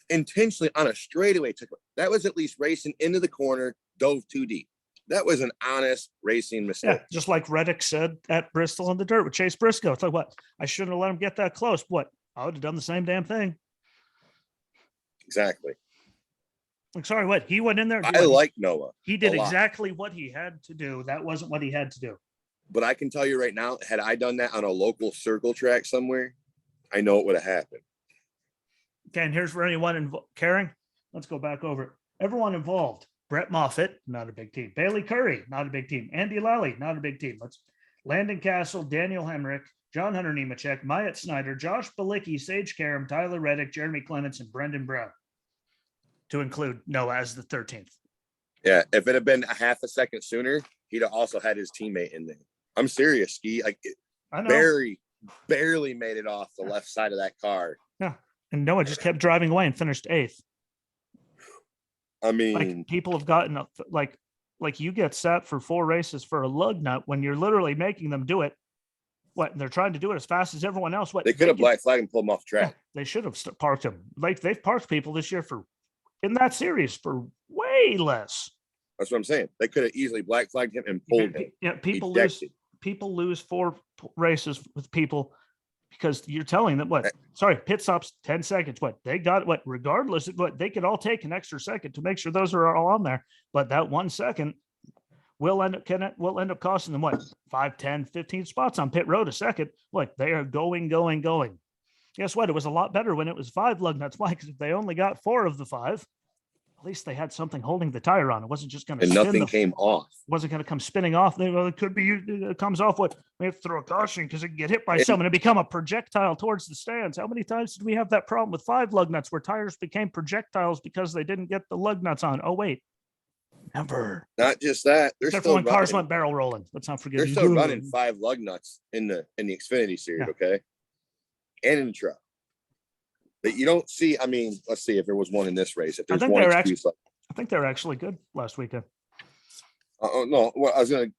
intentionally on a straightaway took it. That was at least racing into the corner, dove too deep. That was an honest racing mistake. Yeah, just like Reddick said at Bristol on the dirt with Chase Briscoe. It's like, what? I shouldn't have let him get that close. What? I would have done the same damn thing. Exactly. Like, sorry, what? He went in there. I like Noah. He did exactly what he had to do. That wasn't what he had to do. But I can tell you right now, had I done that on a local circle track somewhere, I know it would have happened. Okay, and here's for anyone caring. Let's go back over it. Everyone involved. Brett Moffitt, not a big team. Bailey Curry, not a big team. Andy Lally, not a big team. Landon Castle, Daniel Hemrick, John Hunter Nemechek, Myatt Snyder, Josh Balicki, Sage Karam, Tyler Reddick, Jeremy Clements, and Brendan Brown, to include Noah as the 13th. Yeah, if it had been a half a second sooner, he'd have also had his teammate in there. I'm serious, Ski. I know. Barely made it off the left side of that car. Yeah, and Noah just kept driving away and finished 8th. I mean, like, people have gotten like you get set for 4 races for a lug nut when you're literally making them do it. What? And they're trying to do it as fast as everyone else. What? They could have black flagged and pulled him off track. Yeah, they should have parked him. Like, they've parked people this year in that series for way less. That's what I'm saying. They could have easily black flagged him and pulled him. Yeah, people lose 4 races with people because you're telling them pit stops 10 seconds. They got regardless of what, they could all take an extra second to make sure those are all on there. But that 1 second will end up costing them 5, 10, 15 spots on pit road a second. They are going. Guess what? It was a lot better when it was 5 lug nuts. Why? Because if they only got 4 of the 5, at least they had something holding the tire on. It wasn't just going to spin. Nothing came off. Wasn't going to come spinning off. It could be it comes off. We have to throw a caution because it can get hit by someone and become a projectile towards the stands. How many times did we have that problem with 5 lug nuts where tires became projectiles because they didn't get the lug nuts on? Oh wait, never. Not just that. Except for when cars went barrel rolling. Let's not forget. They're still running 5 lug nuts in the Xfinity series, okay, and in the truck. That you don't see. I mean, let's see if there was one in this race. If there's one excuse, I think they were actually good last weekend. No, well, I was gonna.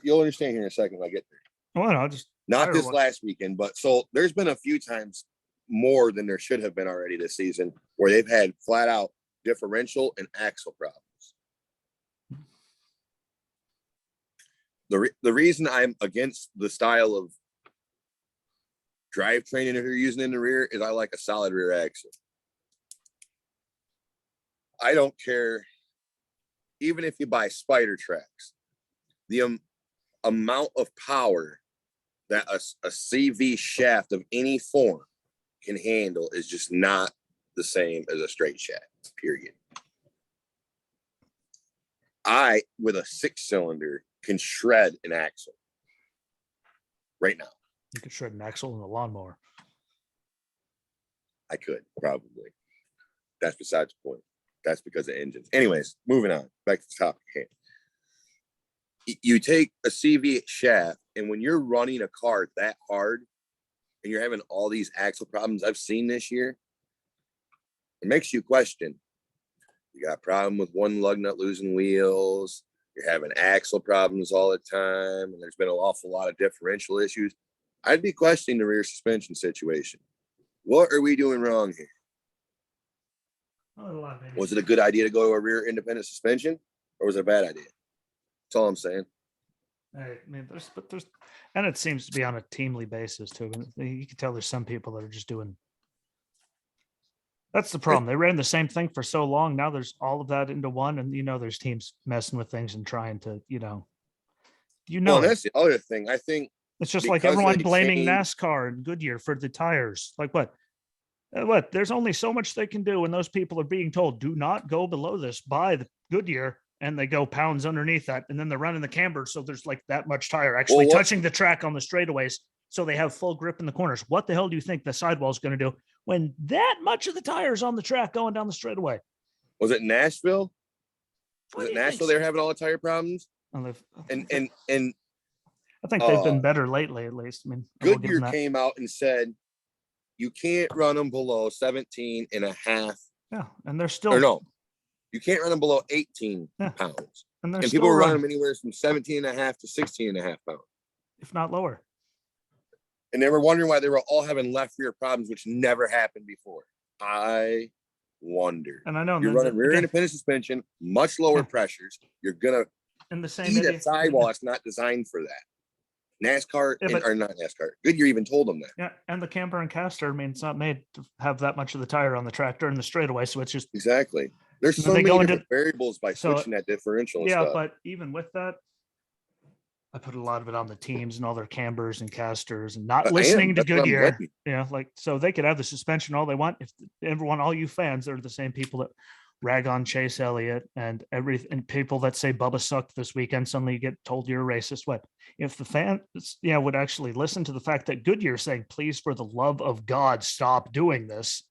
You'll understand here in a second when I get there. Well, no, Not this last weekend, but so there's been a few times more than there should have been already this season where they've had flat out differential and axle problems. The reason I'm against the style of drivetrain if you're using in the rear is I like a solid rear axle. I don't care, even if you buy spider tracks, the amount of power that a CV shaft of any form can handle is just not the same as a straight shaft, period. I, with a 6-cylinder, can shred an axle right now. You could shred an axle in a lawnmower. I could, probably. That's besides the point. That's because of engines. Anyways, moving on. Back to the topic at hand. You take a CV shaft, and when you're running a car that hard, and you're having all these axle problems I've seen this year, it makes you question. You got a problem with one lug nut losing wheels. You're having axle problems all the time, and there's been an awful lot of differential issues. I'd be questioning the rear suspension situation. What are we doing wrong here? Was it a good idea to go to a rear independent suspension, or was it a bad idea? That's all I'm saying. I mean, there's, and it seems to be on a teamly basis too. You can tell there's some people that are just doing. That's the problem. They ran the same thing for so long. Now there's all of that into one, and there's teams messing with things and trying to, Well, that's the other thing. I think it's just like everyone blaming NASCAR and Goodyear for the tires. Like what? There's only so much they can do when those people are being told, do not go below this, buy the Goodyear, and they go pounds underneath that. And then they're running the camber. So there's like that much tire actually touching the track on the straightaways. So they have full grip in the corners. What the hell do you think the sidewall is going to do when that much of the tire is on the track going down the straightaway? Was it Nashville? Was it Nashville? They were having all the tire problems. And I think they've been better lately, at least. I mean, Goodyear came out and said, you can't run them below 17 and a half. Yeah. And they're still, or no, you can't run them below 18 pounds. And people were running them anywhere from 17 and a half to 16 and a half pounds. If not lower. And they were wondering why they were all having left rear problems, which never happened before. I wonder. And I know you're running rear independent suspension, much lower pressures. You're going to eat a sidewall that's not designed for that. NASCAR, or not NASCAR, Goodyear even told them that. Yeah, and the camber and caster, I mean, it's not made to have that much of the tire on the tractor in the straightaway, so it's just... Exactly. There's so many different variables by switching that differential and stuff. But even with that, I put a lot of it on the teams and all their cambers and casters and not listening to Goodyear. So they could have the suspension all they want. If everyone, all you fans, are the same people that rag on Chase Elliott and people that say Bubba sucked this weekend, suddenly you get told you're a racist. What if the fans would actually listen to the fact that Goodyear is saying, please, for the love of God, stop doing this?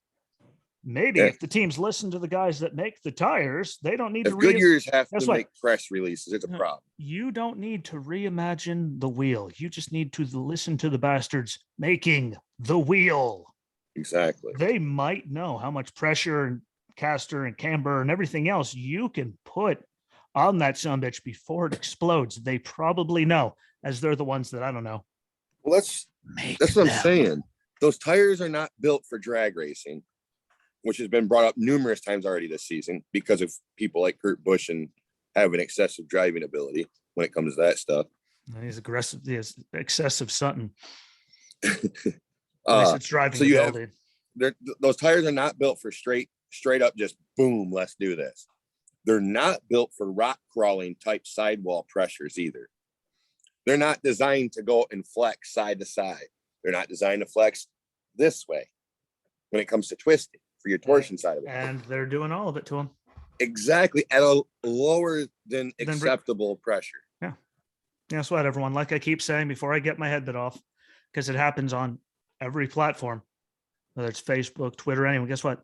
Maybe if the teams listen to the guys that make the tires, they don't need to Goodyears have to make press releases. It's a problem. You don't need to reimagine the wheel. You just need to listen to the bastards making the wheel. Exactly. They might know how much pressure and caster and camber and everything else you can put on that sumbitch before it explodes. They probably know, as they're the ones that I don't know. Well, that's what I'm saying. Those tires are not built for drag racing, which has been brought up numerous times already this season because of people like Kurt Busch and having excessive driving ability when it comes to that stuff. He's aggressive. He's excessive Sutton. It's driving. So you have those tires are not built for straight up, just boom, let's do this. They're not built for rock crawling type sidewall pressures either. They're not designed to go and flex side to side. They're not designed to flex this way when it comes to twisting for your torsion side of it. And they're doing all of it to them. Exactly. At a lower than acceptable pressure. Yeah. Guess what, everyone? Like I keep saying before I get my head bit off, because it happens on every platform, whether it's Facebook, Twitter, anyone. Guess what?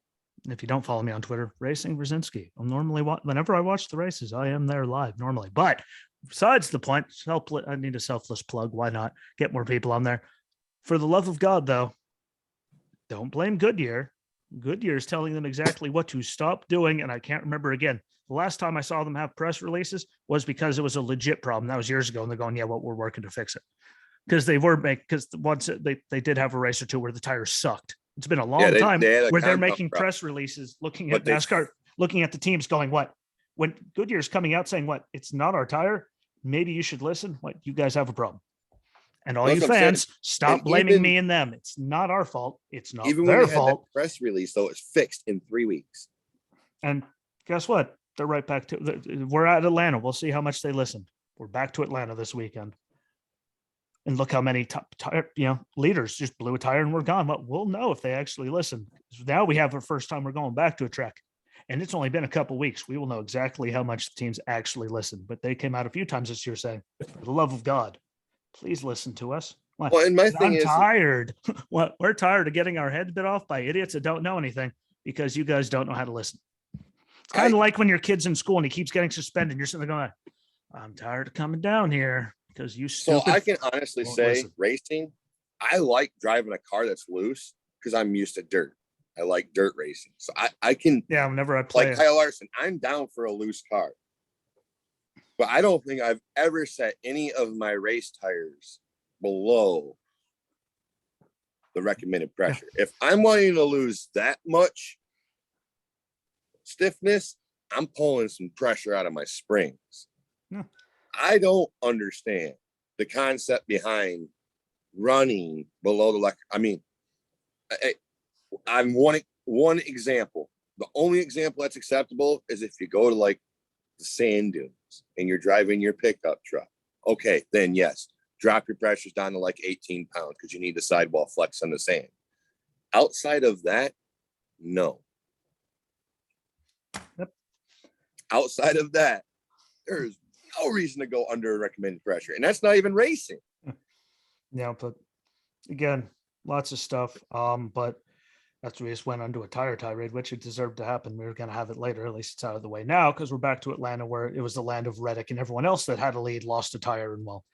If you don't follow me on Twitter, Racing Brzezinski. I'm normally, whenever I watch the races, I am there live normally. But besides the point, I need a selfless plug. Why not get more people on there? For the love of God, though, don't blame Goodyear. Goodyear is telling them exactly what to stop doing. And I can't remember again. The last time I saw them have press releases was because it was a legit problem. That was years ago. And they're going, yeah, well, we're working to fix it. because they were because once they did have a race or two where the tires sucked. It's been a long Yeah, time they had a where they're compound making problem. press releases looking But at they- NASCAR, looking at the teams going, what? When Goodyear's coming out saying, what? It's not our tire. Maybe you should listen. What? You guys have a problem. And all Well, you that's what I'm saying. fans, stop And blaming even- me and them. It's not our fault. It's not Even when their we had that fault. press release, though, it's fixed in 3 weeks. And guess what? They're right back to, we're at Atlanta. We'll see how much they listen. We're back to Atlanta this weekend. And look how many top leaders just blew a tire and we're gone. Well, we'll know if they actually listen. Now we have our first time we're going back to a track. And it's only been a couple weeks. We will know exactly how much the teams actually listen. But they came out a few times this year saying, for the love of God, please listen to us. Why? Well, and my thing I'm is, tired. We're tired of getting our heads bit off by idiots that don't know anything because you guys don't know how to listen. It's kind of like when your kid's in school and he keeps getting suspended. And you're sitting there going, I'm tired of coming down here because you so stupid. I can honestly won't say, listen. racing, I like driving a car that's loose because I'm used to dirt. I like dirt racing. So I can, Yeah, whenever I play like Kyle Larson, I'm down for a loose car. But I don't think I've ever set any of my race tires below the recommended pressure. If I'm wanting to lose that much stiffness, I'm pulling some pressure out of my springs. Yeah. I don't understand the concept behind running below the I mean, I'm one example. The only example that's acceptable is if you go to like the sand dunes and you're driving your pickup truck. Okay, then yes, drop your pressures down to like 18 pounds because you need the sidewall flex on the sand. Outside of that, no. Yep. Outside of that, there's no reason to go under recommended pressure. And that's not even racing. Yeah, but again, lots of stuff. But that's we just went onto a tire tirade, which it deserved to happen. We were going to have it later. At least it's out of the way now because we're back to Atlanta, where it was the land of Reddick and everyone else that had a lead lost a tire, and well,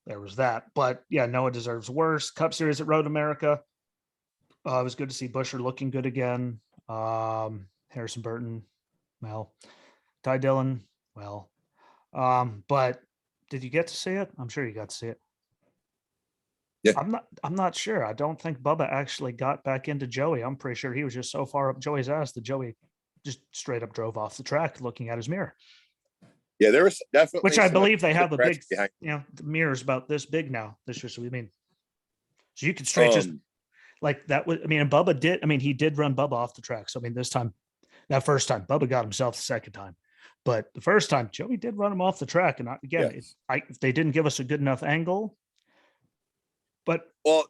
there was that. But yeah, Noah deserves worse. Cup Series at Road America. It was good to see Busher looking good again. Harrison Burton, well, Ty Dillon, well, but did you get to see it? I'm sure you got to see it. Yeah. I'm not sure. I don't think Bubba actually got back into Joey. I'm pretty sure he was just so far up Joey's ass that Joey just straight up drove off the track looking at his mirror. Yeah, there was definitely, which I believe they have a big, behind. The mirror's about this big now. This year, so we mean, so you could straight just like that. I mean, and Bubba did. I mean, he did run Bubba off the track. So I mean, that first time, Bubba got himself the second time, but the first time Joey did run him off the track. And again, if they didn't give us a good enough angle. But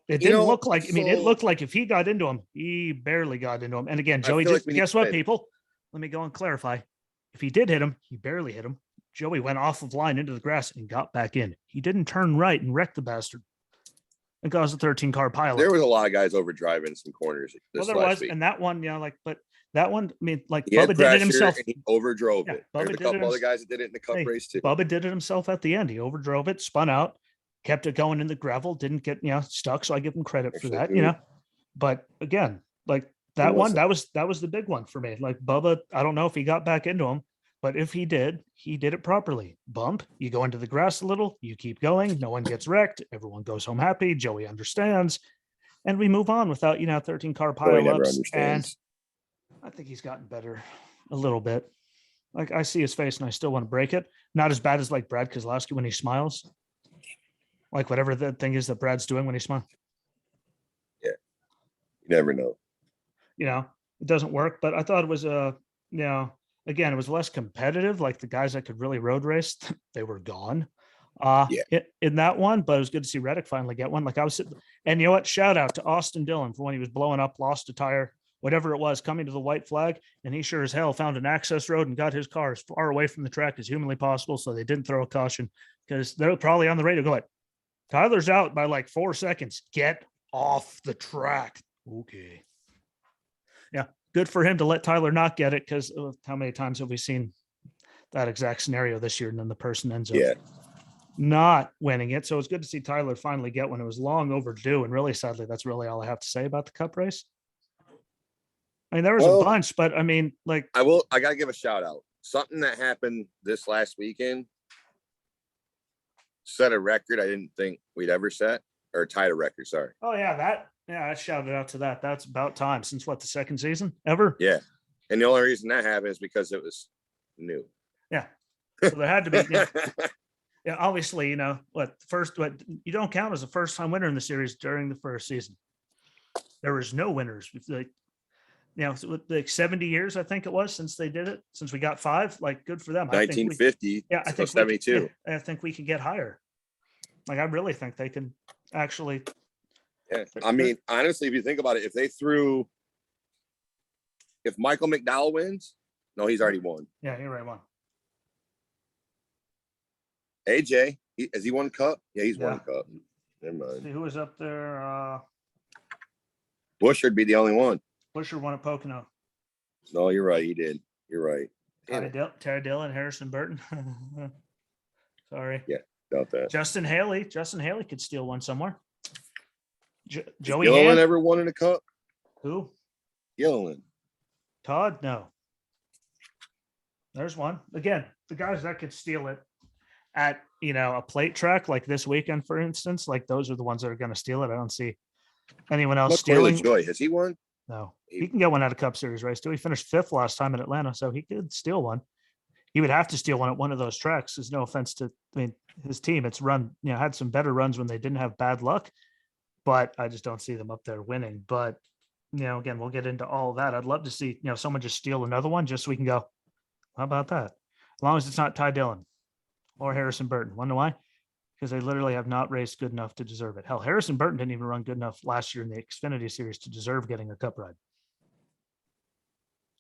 it didn't look like, I mean, it looked like if he got into him, he barely got into him. And again, Joey just, guess what, people? Let me go and clarify. If he did hit him, he barely hit him. Joey went off of line into the grass and got back in. He didn't turn right and wreck the bastard and caused a 13 car pileup. There was a lot of guys over driving some corners. Well, there was. Week. And that one, but that one, I mean, like he Bubba did it himself. And he overdrove it. Bubba There's a couple other guys that did it in the cup race too. Bubba did it himself at the end. He overdrove it, spun out, kept it going in the gravel, didn't get stuck. So I give him credit for that, But again, like that one, that was the big one for me. Like Bubba, I don't know if he got back into him, but if he did it properly. Bump, you go into the grass a little, you keep going, no one gets wrecked, everyone goes home happy, Joey understands, and we move on without 13 car pileups. And I think he's gotten better a little bit. Like I see his face and I still want to break it. Not as bad as like Brad Keselowski when he smiles. Like whatever the thing is that Brad's doing when he smiles. Yeah. You never know. It doesn't work, but I thought it was again, it was less competitive. Like the guys that could really road race, they were gone in that one, but it was good to see Reddick finally get one. Like I was sitting, and you know what? Shout out to Austin Dillon for when he was blowing up, lost a tire, whatever it was, coming to the white flag. And he sure as hell found an access road and got his car as far away from the track as humanly possible. So they didn't throw a caution because they're probably on the radio going, Tyler's out by like 4 seconds. Get off the track. Okay. Yeah. Good for him to let Tyler not get it, because how many times have we seen that exact scenario this year, and then the person ends up not winning it. So it's good to see Tyler finally get one. It was long overdue, and really sadly, that's really all I have to say about the cup race. I mean, there was a bunch, but I mean, like I gotta give a shout out. Something that happened this last weekend set a record I didn't think we'd ever set, or tied a record. Sorry. Oh yeah, I shouted out to that. That's about time. Since what, the second season ever? Yeah. And the only reason that happened is because it was new. Yeah. So there had to be. Yeah, yeah, obviously, what you don't count as a first time winner in the series during the first season. There was no winners. Like 70 years, I think it was, since they did it, since we got 5. Like, good for them. 1950. I think 72. I think we can get higher. Like, I really think they can actually. Yeah. I mean, honestly, if you think about it, if Michael McDowell wins, no, he's already won. Yeah, you're right. One. AJ, has he won a cup? Yeah, he's won a cup. Never mind. See who was up there? Bush would be the only one. Busher won at Pocono. No, you're right. He did. You're right. Terry Dillon, Harrison Burton. Sorry. Yeah, doubt that. Justin Haley could steal one somewhere. Joey Gilliland ever won in a cup? Who? Gilliland. Todd? No. There's one. Again, the guys that could steal it at, a plate track like this weekend, for instance, like those are the ones that are going to steal it. I don't see anyone else stealing. Joy, has he won? No, he can get one at a Cup Series race too. He finished 5th last time in Atlanta, so he could steal one. He would have to steal one at one of those tracks. There's no offense to, his team. It's run, had some better runs when they didn't have bad luck, but I just don't see them up there winning. But, again, we'll get into all of that. I'd love to see, someone just steal another one just so we can go, how about that? As long as it's not Ty Dillon or Harrison Burton. Wonder why? Because they literally have not raced good enough to deserve it. Hell, Harrison Burton didn't even run good enough last year in the Xfinity Series to deserve getting a cup ride.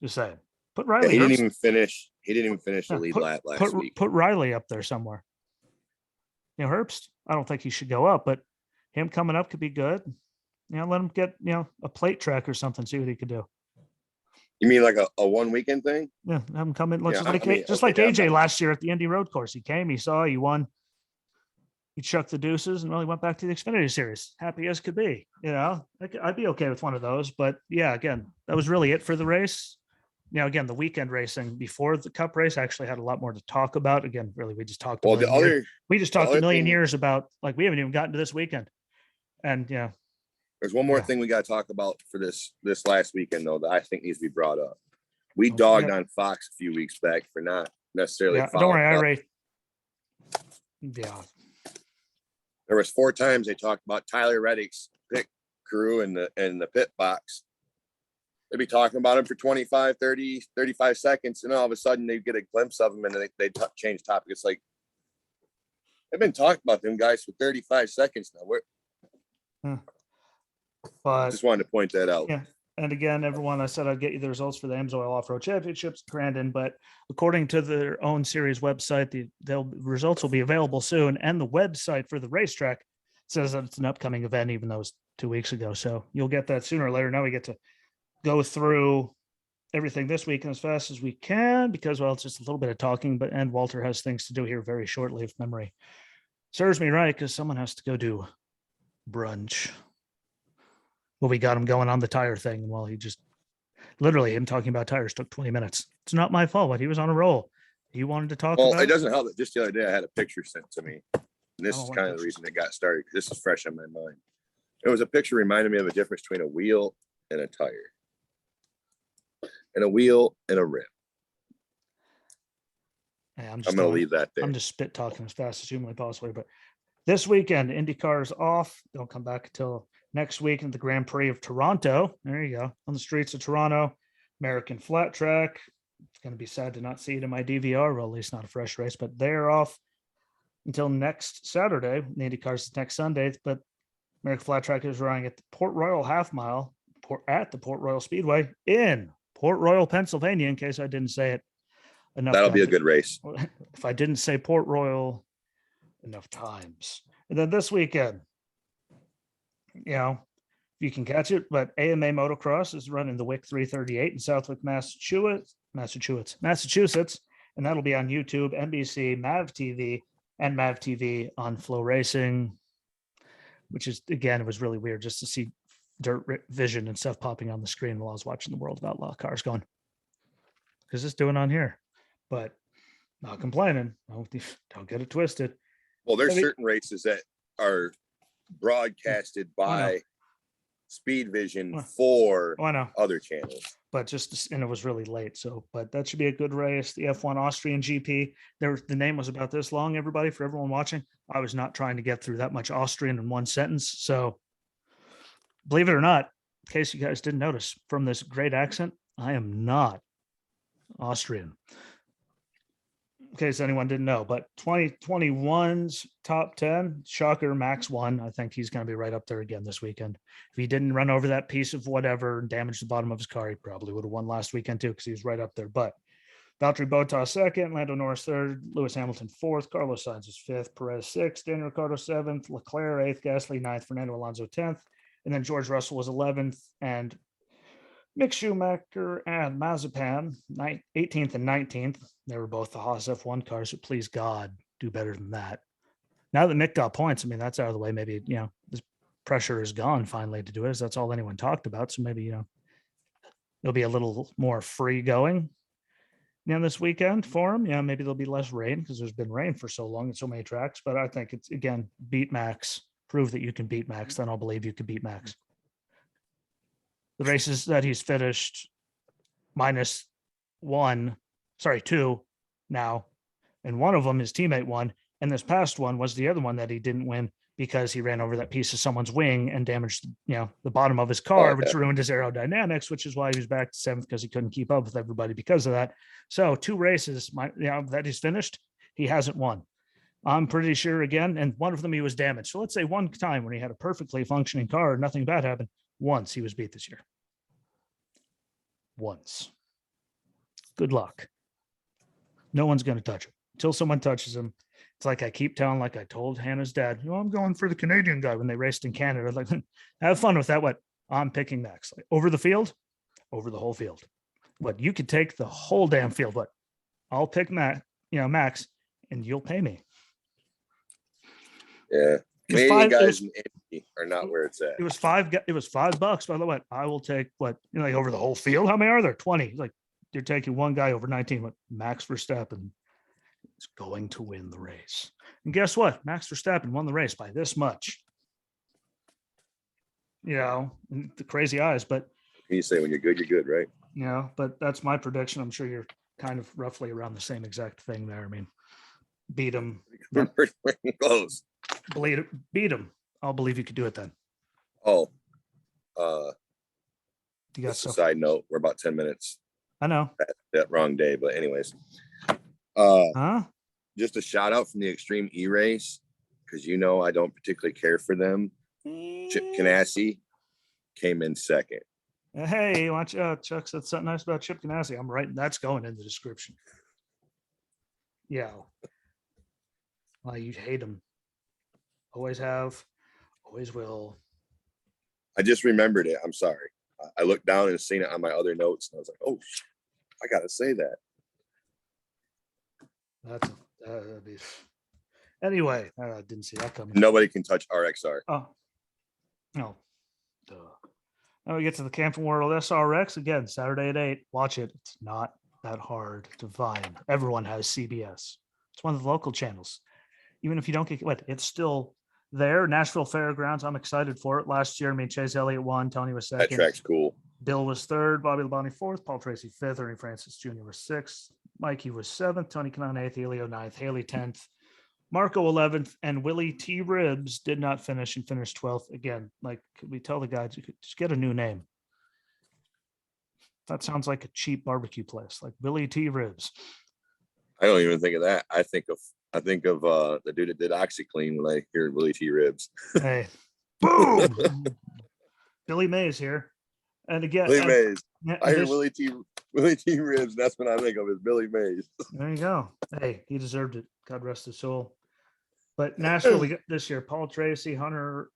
Just saying. Put Riley. Yeah, he didn't even finish the lead lap last week. Put Riley up there somewhere. Herbst, I don't think he should go up, but him coming up could be good. Let him get, a plate track or something, see what he could do. You mean like a one weekend thing? Yeah, have him come in. Like like AJ last year at the Indy Road Course. He came, he saw, he won. He chucked the deuces and really went back to the Xfinity Series. Happy as could be. I'd be okay with one of those. But yeah, again, that was really it for the race. Again, the weekend racing before the Cup race actually had a lot more to talk about. Again, really, we just talked. We just talked a million years about, like, we haven't even gotten to this weekend. And there's one more thing we got to talk about for this last weekend, though, that I think needs to be brought up. We dogged on Fox a few weeks back for not necessarily. Don't worry, There was 4 times they talked about Tyler Reddick's pit crew in the pit box. They'd be talking about him for 25, 30, 35 seconds, and all of a sudden they get a glimpse of him and they change topic. It's like, they've been talking about them guys for 35 seconds now. But I just wanted to point that out. Yeah. And again, everyone, I said I'd get you the results for the Amsoil Off-Road Championships, Grandin, but according to their own series website, the results will be available soon. And the website for the racetrack says that it's an upcoming event, even though it was 2 weeks ago. So you'll get that sooner or later. Now we get to go through everything this week as fast as we can because, well, it's just a little bit of talking, and Walter has things to do here very shortly, if memory serves me right, because someone has to go do brunch. Well, we got him going on the tire thing. Well, he just literally him talking about tires took 20 minutes. It's not my fault, but he was on a roll. He wanted to talk about it. Doesn't help that just the other day I had a picture sent to me. And this is kind of the reason it got started. This is fresh on my mind. It was a picture reminding me of a difference between a wheel and a tire. And a wheel and a rim. I'm going to leave that there. I'm just spit talking as fast as humanly possible. But this weekend, IndyCar is off. They'll come back until next week in the Grand Prix of Toronto. There you go. On the streets of Toronto, American Flat Track. It's going to be sad to not see it in my DVR. Well, at least not a fresh race, but they're off until next Saturday. The IndyCar's next Sunday, but American Flat Track is running at the Port Royal Half Mile at the Port Royal Speedway in Port Royal, Pennsylvania, in case I didn't say it enough. That'll be a good race. If I didn't say Port Royal enough times. And then this weekend, you can catch it, but AMA Motocross is running the WIC 338 in Southwick, Massachusetts, and that'll be on YouTube, NBC, MAV TV, and MAV TV on Flow Racing, which is, again, it was really weird just to see dirt vision and stuff popping on the screen while I was watching the World of Outlaw cars going, because it's doing on here, but not complaining. Don't get it twisted. Well, there's I mean- certain races that are broadcasted by Speed Vision for Oh, I know. other channels. But and it was really late. So, but that should be a good race. The F1 Austrian GP. The name was about this long, everybody, for everyone watching. I was not trying to get through that much Austrian in one sentence. So, believe it or not, in case you guys didn't notice from this great accent, I am not Austrian. In case anyone didn't know, but 2021's top 10, shocker, Max won. I think he's going to be right up there again this weekend. If he didn't run over that piece of whatever and damage the bottom of his car, he probably would have won last weekend too, because he was right up there. But Valtteri Bottas second, Lando Norris third, Lewis Hamilton fourth, Carlos Sainz is fifth, Perez sixth, Daniel Ricciardo seventh, Leclerc eighth, Gasly ninth, Fernando Alonso 10th, and then George Russell was 11th, and Mick Schumacher and Mazepan, 18th and 19th. They were both the Haas F1 cars, so please God, do better than that. Now that Mick got points, I mean, that's out of the way. Maybe, this pressure is gone finally to do it. That's all anyone talked about. So maybe, it'll be a little more free going, this weekend for him. Yeah, maybe there'll be less rain because there's been rain for so long in so many tracks. But I think it's, again, beat Max, prove that you can beat Max. Then I'll believe you can beat Max. The races that he's finished two now, and one of them his teammate won, and this past one was the other one that he didn't win because he ran over that piece of someone's wing and damaged the bottom of his car, which ruined his aerodynamics, which is why he was back to seventh, because he couldn't keep up with everybody because of that. So 2 races that he's finished, he hasn't won, I'm pretty sure, again, and one of them he was damaged. So let's say one time when he had a perfectly functioning car, nothing bad happened. Once he was beat this year. Once. Good luck. No one's going to touch him until someone touches him. It's like I keep telling, like I told Hannah's dad, I'm going for the Canadian guy when they raced in Canada. Like, have fun with that. What? I'm picking Max. Like, over the field, over the whole field. What? You could take the whole damn field. What? I'll pick Max, and you'll pay me. Yeah. Canadian guys in Indy are not where it's at. It was $5, by the way. I will take like over the whole field. How many are there? 20. Like, you're taking one guy over 19. What? Max Verstappen is going to win the race. And guess what? Max Verstappen won the race by this much. The crazy eyes, but You say when you're good, right? But that's my prediction. I'm sure you're kind of roughly around the same exact thing there. I mean, beat him. Pretty close. Beat him. I'll believe you could do it then. Oh, you got just a side note. We're about 10 minutes. I know that wrong day, but anyways, just a shout out from the Extreme E race, because I don't particularly care for them. Chip Ganassi came in second. Hey, watch out. Chuck said something nice about Chip Ganassi. I'm writing that's going in the description. Yeah. Well, you hate him. Always have, always will. I just remembered it. I'm sorry. I looked down and seen it on my other notes, and I was like, oh, I got to say that. That'd be. Anyway, I didn't see that coming. Nobody can touch RXR. Oh, no. Duh. Now we get to the Camping World SRX again, Saturday at 8. Watch it. It's not that hard to find. Everyone has CBS. It's one of the local channels. Even if you don't get it's still there. Nashville Fairgrounds. I'm excited for it. Last year, Chase Elliott won. Tony was second. That track's cool. Bill was third. Bobby Labonte fourth. Paul Tracy fifth. Ernie Francis Jr. was sixth. Mikey was seventh. Tony Kanaan eighth. Helio ninth. Haley 10th. Marco 11th. And Willie T. Ribbs did not finish and finished 12th. Again, could we tell the guys you could just get a new name? That sounds like a cheap barbecue place, like Willie T. Ribs. I don't even think of that. I think of the dude that did OxyClean when I hear Willie T. Ribs. Hey, boom! Billy Mays here, and again, Billy Mays. I hear Willie T. Ribs. That's what I think of is Billy Mays. There you go. Hey, he deserved it. God rest his soul. But Nashville, we got this year: Paul Tracy, Hunter,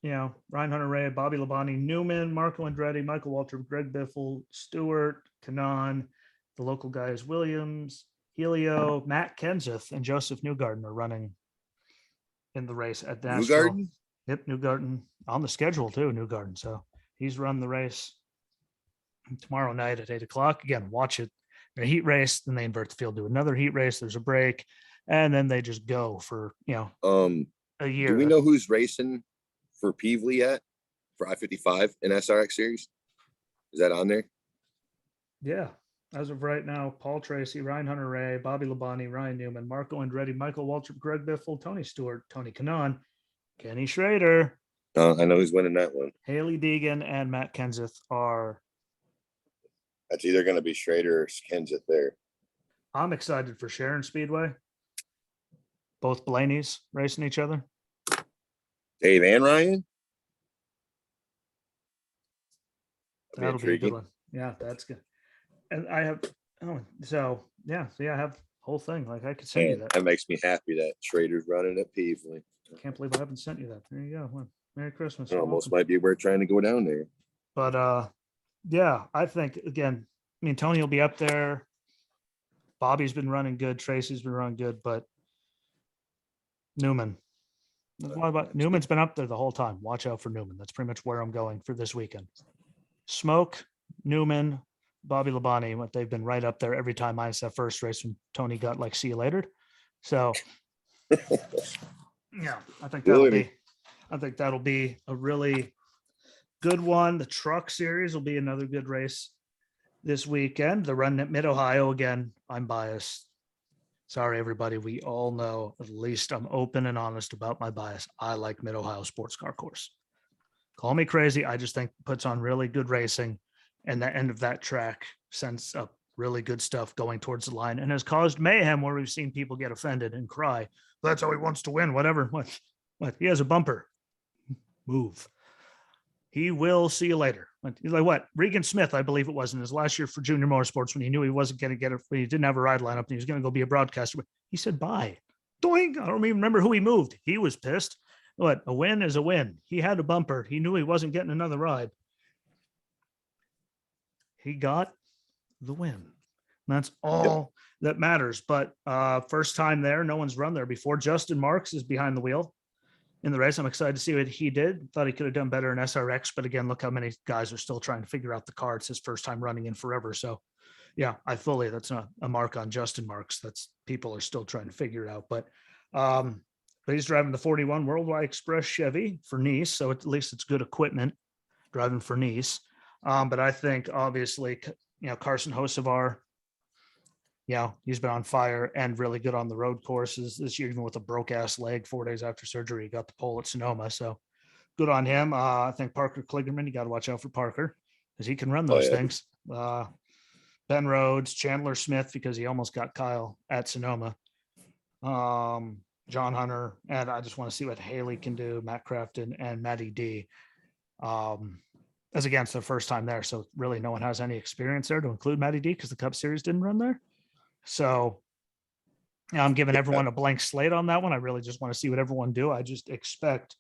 Ryan Hunter-Ray, Bobby Labonte, Newman, Marco Andretti, Michael Walter, Greg Biffle, Stewart, Kanaan. The local guys: Williams, Helio, Matt Kenseth, and Joseph Newgarden are running in the race at Nashville. Newgarden? Yep, Newgarden on the schedule too. Newgarden, so he's run the race tomorrow night at 8:00. Again, watch it. A heat race, then they invert the field to another heat race. There's a break. and then they just go for, a year. Do we know who's racing for Peevely yet for I-55 in SRX series? Is that on there? Yeah. As of right now, Paul Tracy, Ryan Hunter-Ray, Bobby Labonte, Ryan Newman, Marco Andretti, Michael Waltrip, Greg Biffle, Tony Stewart, Tony Kanaan, Kenny Schrader, I know who's winning that one. Haley Deegan, and Matt Kenseth are. That's either going to be Schrader or Kenseth there. I'm excited for Sharon Speedway. Both Blaney's racing each other. Dave and Ryan? That'll be a good one. Yeah, that's good. And I have, I have whole thing. Like, I could send you that. That makes me happy that Schrader's running at Peevely. I can't believe I haven't sent you that. There you go. Well, Merry Christmas. It almost might be worth trying to go down there. But yeah, I think again, Tony will be up there. Bobby's been running good. Tracy's been running good, but Newman's been up there the whole time. Watch out for Newman. That's pretty much where I'm going for this weekend. Smoke, Newman, Bobby Labonte, what they've been right up there every time I said first race when Tony got like, see you later. So yeah, I think that'll be a really good one. The Truck Series will be another good race this weekend. The run at Mid-Ohio, again, I'm biased. Sorry, everybody. We all know, at least I'm open and honest about my bias. I like Mid-Ohio sports car course. Call me crazy. I just think puts on really good racing, and the end of that track sends up really good stuff going towards the line and has caused mayhem where we've seen people get offended and cry. That's how he wants to win, whatever. What? He has a bumper. Move. He will see you later. He's like, what? Regan Smith, I believe it was in his last year for Junior Motorsports, when he knew he wasn't going to get it, when he didn't have a ride lineup and he was going to go be a broadcaster. He said, bye. Doink. I don't even remember who he moved. He was pissed. What? A win is a win. He had a bumper. He knew he wasn't getting another ride. He got the win. And that's all that matters. But first time there, no one's run there before. Justin Marks is behind the wheel in the race. I'm excited to see what he did. Thought he could have done better in SRX, but again, look how many guys are still trying to figure out the car. It's his first time running in forever. So yeah, that's not a mark on Justin Marks. That's, people are still trying to figure it out. But he's driving the 41 Worldwide Express Chevy for Nice. So at least it's good equipment driving for Nice. But I think obviously, Carson Hocevar, he's been on fire and really good on the road courses this year, even with a broke ass leg 4 days after surgery. He got the pole at Sonoma. So good on him. I think Parker Kligerman, you got to watch out for Parker because he can run those things. Ben Rhodes, Chandler Smith, because he almost got Kyle at Sonoma. John Hunter, and I just want to see what Haley can do, Matt Crafton and Matty D. As again, it's their first time there, so really no one has any experience there to include Matty D because the Cup Series didn't run there. So I'm giving everyone a blank slate on that one. I really just want to see what everyone do. I just expect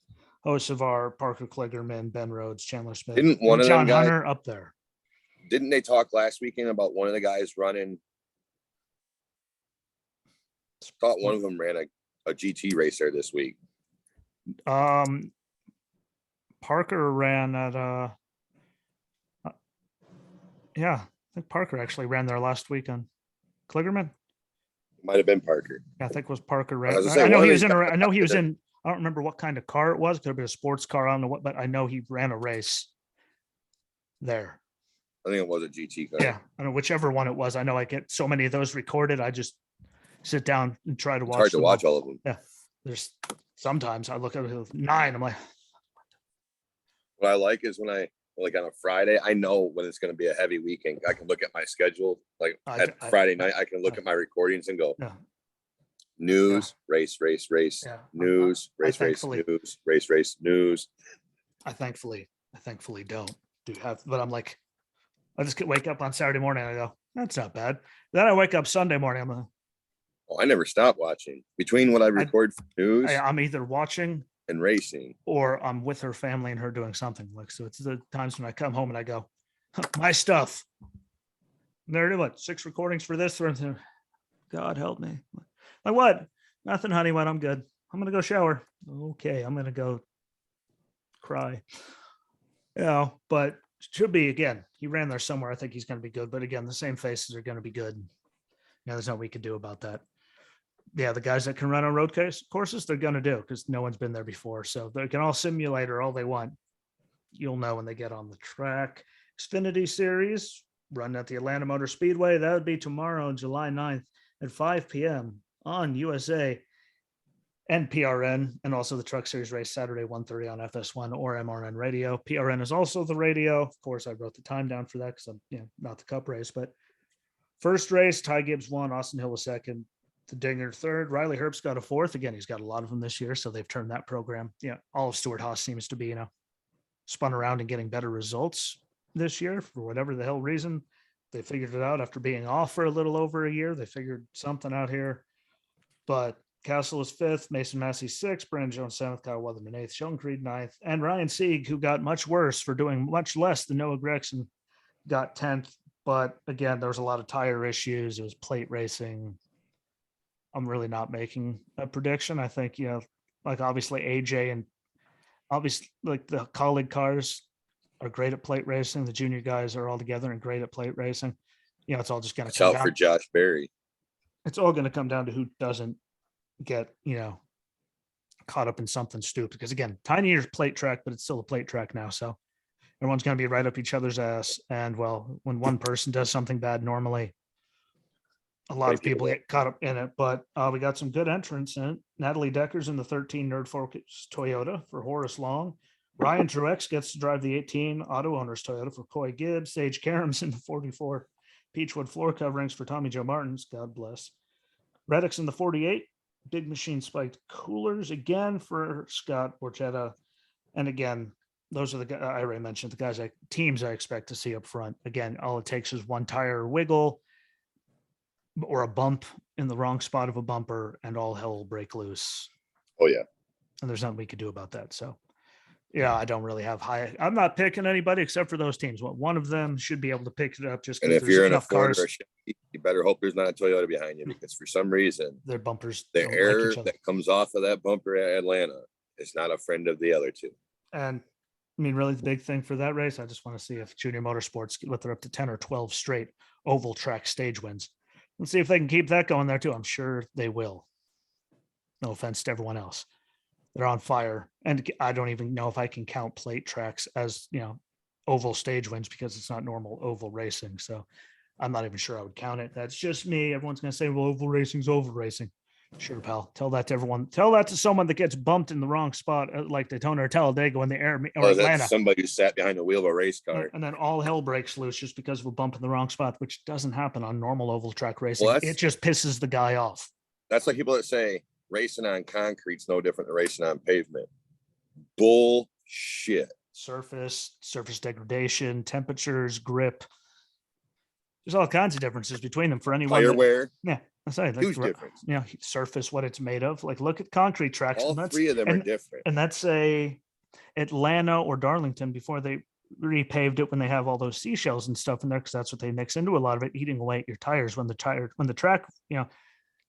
Hocevar, Parker Kligerman, Ben Rhodes, Chandler Smith, didn't one of John them guys, Hunter up there. Didn't they talk last weekend about one of the guys running? I thought one of them ran a GT race there this week. Parker ran at I think Parker actually ran there last weekend. Kligerman might have been Parker. I think it was Parker ran. I know he was in I don't remember what kind of car it was. Could have been a sports car. I don't know what, but I know he ran a race there. I think it was a GT car. Yeah, I don't know whichever one it was. I know I get so many of those recorded. I just sit down and try to watch. It's hard to watch all of them. Yeah, there's sometimes I look at 9. I'm like, what I like is when I like on a Friday, I know when it's going to be a heavy weekend. I can look at my schedule. Like Friday night, I can look at my recordings and go, news, race, news, race, news. I thankfully don't have, but I'm like, I just wake up on Saturday morning and I go, that's not bad. Then I wake up Sunday morning. I'm like, I never stop watching between what I record for news. I'm either watching and racing, or I'm with her family and her doing something. Like, so it's the times when I come home and I go, my stuff. And there it is, 6 recordings for this. God help me. Like, what? Nothing, honey. What? I'm good. I'm gonna go shower. Okay, I'm gonna go cry. But should be, again, he ran there somewhere. I think he's going to be good. But again, the same faces are going to be good. There's nothing we could do about that. yeah, the guys that can run on road courses, they're going to do, because no one's been there before. So they can all simulate or all they want. You'll know when they get on the track. Xfinity Series run at the Atlanta Motor Speedway. That would be tomorrow, July 9th at 5 p.m. on USA and PRN, and also the Truck Series race Saturday 1:30 on FS1 or MRN radio. PRN is also the radio. Of course, I wrote the time down for that because I'm not the Cup race. But first race, Ty Gibbs won, Austin Hill was second, the Dinger third. Riley Herbst got a fourth. Again, he's got a lot of them this year, so they've turned that program. All of Stuart Haas seems to be spun around and getting better results this year for whatever the hell reason. They figured it out after being off for a little over a year. They figured something out here. But Castle is fifth, Mason Massey sixth, Brandon Jones seventh, Kyle Weatherman eighth, Sheldon Creed ninth, and Ryan Sieg, who got much worse for doing much less than Noah Gragson, got 10th. But again, there was a lot of tire issues. It was plate racing. I'm really not making a prediction. I think, like obviously AJ and obviously like the colleague cars are great at plate racing. The junior guys are all together and great at plate racing. It's all just going to come down for Josh Berry. It's all going to come down to who doesn't get, caught up in something stupid. Because again, tiny year's plate track, but it's still a plate track now. So everyone's going to be right up each other's ass. And well, when one person does something bad, normally a lot of people get caught up in it. But we got some good entrants in it. Natalie Decker's in the 13 Nerd Focus Toyota for Horace Long. Ryan Truex gets to drive the 18 Auto Owners Toyota for Coy Gibbs. Sage Karam's in the 44 Peachwood floor coverings for Tommy Joe Martins. God bless. Reddick's in the 48 Big Machine Spiked Coolers again for Scott Borchetta. And again, those are the guys I already mentioned, the guys, teams I expect to see up front. Again, all it takes is one tire wiggle or a bump in the wrong spot of a bumper and all hell will break loose. Oh, yeah. And there's nothing we could do about that. So, I don't really have high. I'm not picking anybody except for those teams. One of them should be able to pick it up just because if you're in a Ford or a Chevy, you better hope there's not a Toyota behind you, because for some reason, their bumpers, the air that comes off of that bumper at Atlanta is not a friend of the other two. And I mean, really, the big thing for that race, I just want to see if Junior Motorsports get up to 10 or 12 straight oval track stage wins. Let's see if they can keep that going there too. I'm sure they will. No offense to everyone else. They're on fire. And I don't even know if I can count plate tracks as, oval stage wins because it's not normal oval racing. So I'm not even sure I would count it. That's just me. Everyone's going to say, well, oval racing's oval racing. Sure, pal. Tell that to everyone. Tell that to someone that gets bumped in the wrong spot, like Daytona or Talladega in the air or Atlanta. That's somebody who sat behind the wheel of a race car. And then all hell breaks loose just because of a bump in the wrong spot, which doesn't happen on normal oval track racing. Well, it just pisses the guy off. That's like people that say racing on concrete's no different than racing on pavement. Bullshit. Surface degradation, temperatures, grip. There's all kinds of differences between them for anyone. Tire wear. Yeah. That's right. Huge difference. Surface, what it's made of. Like, look at concrete tracks. All three of them are different. And that's Atlanta or Darlington before they repaved it, when they have all those seashells and stuff in there, because that's what they mix into a lot of it, eating away at your tires when the track,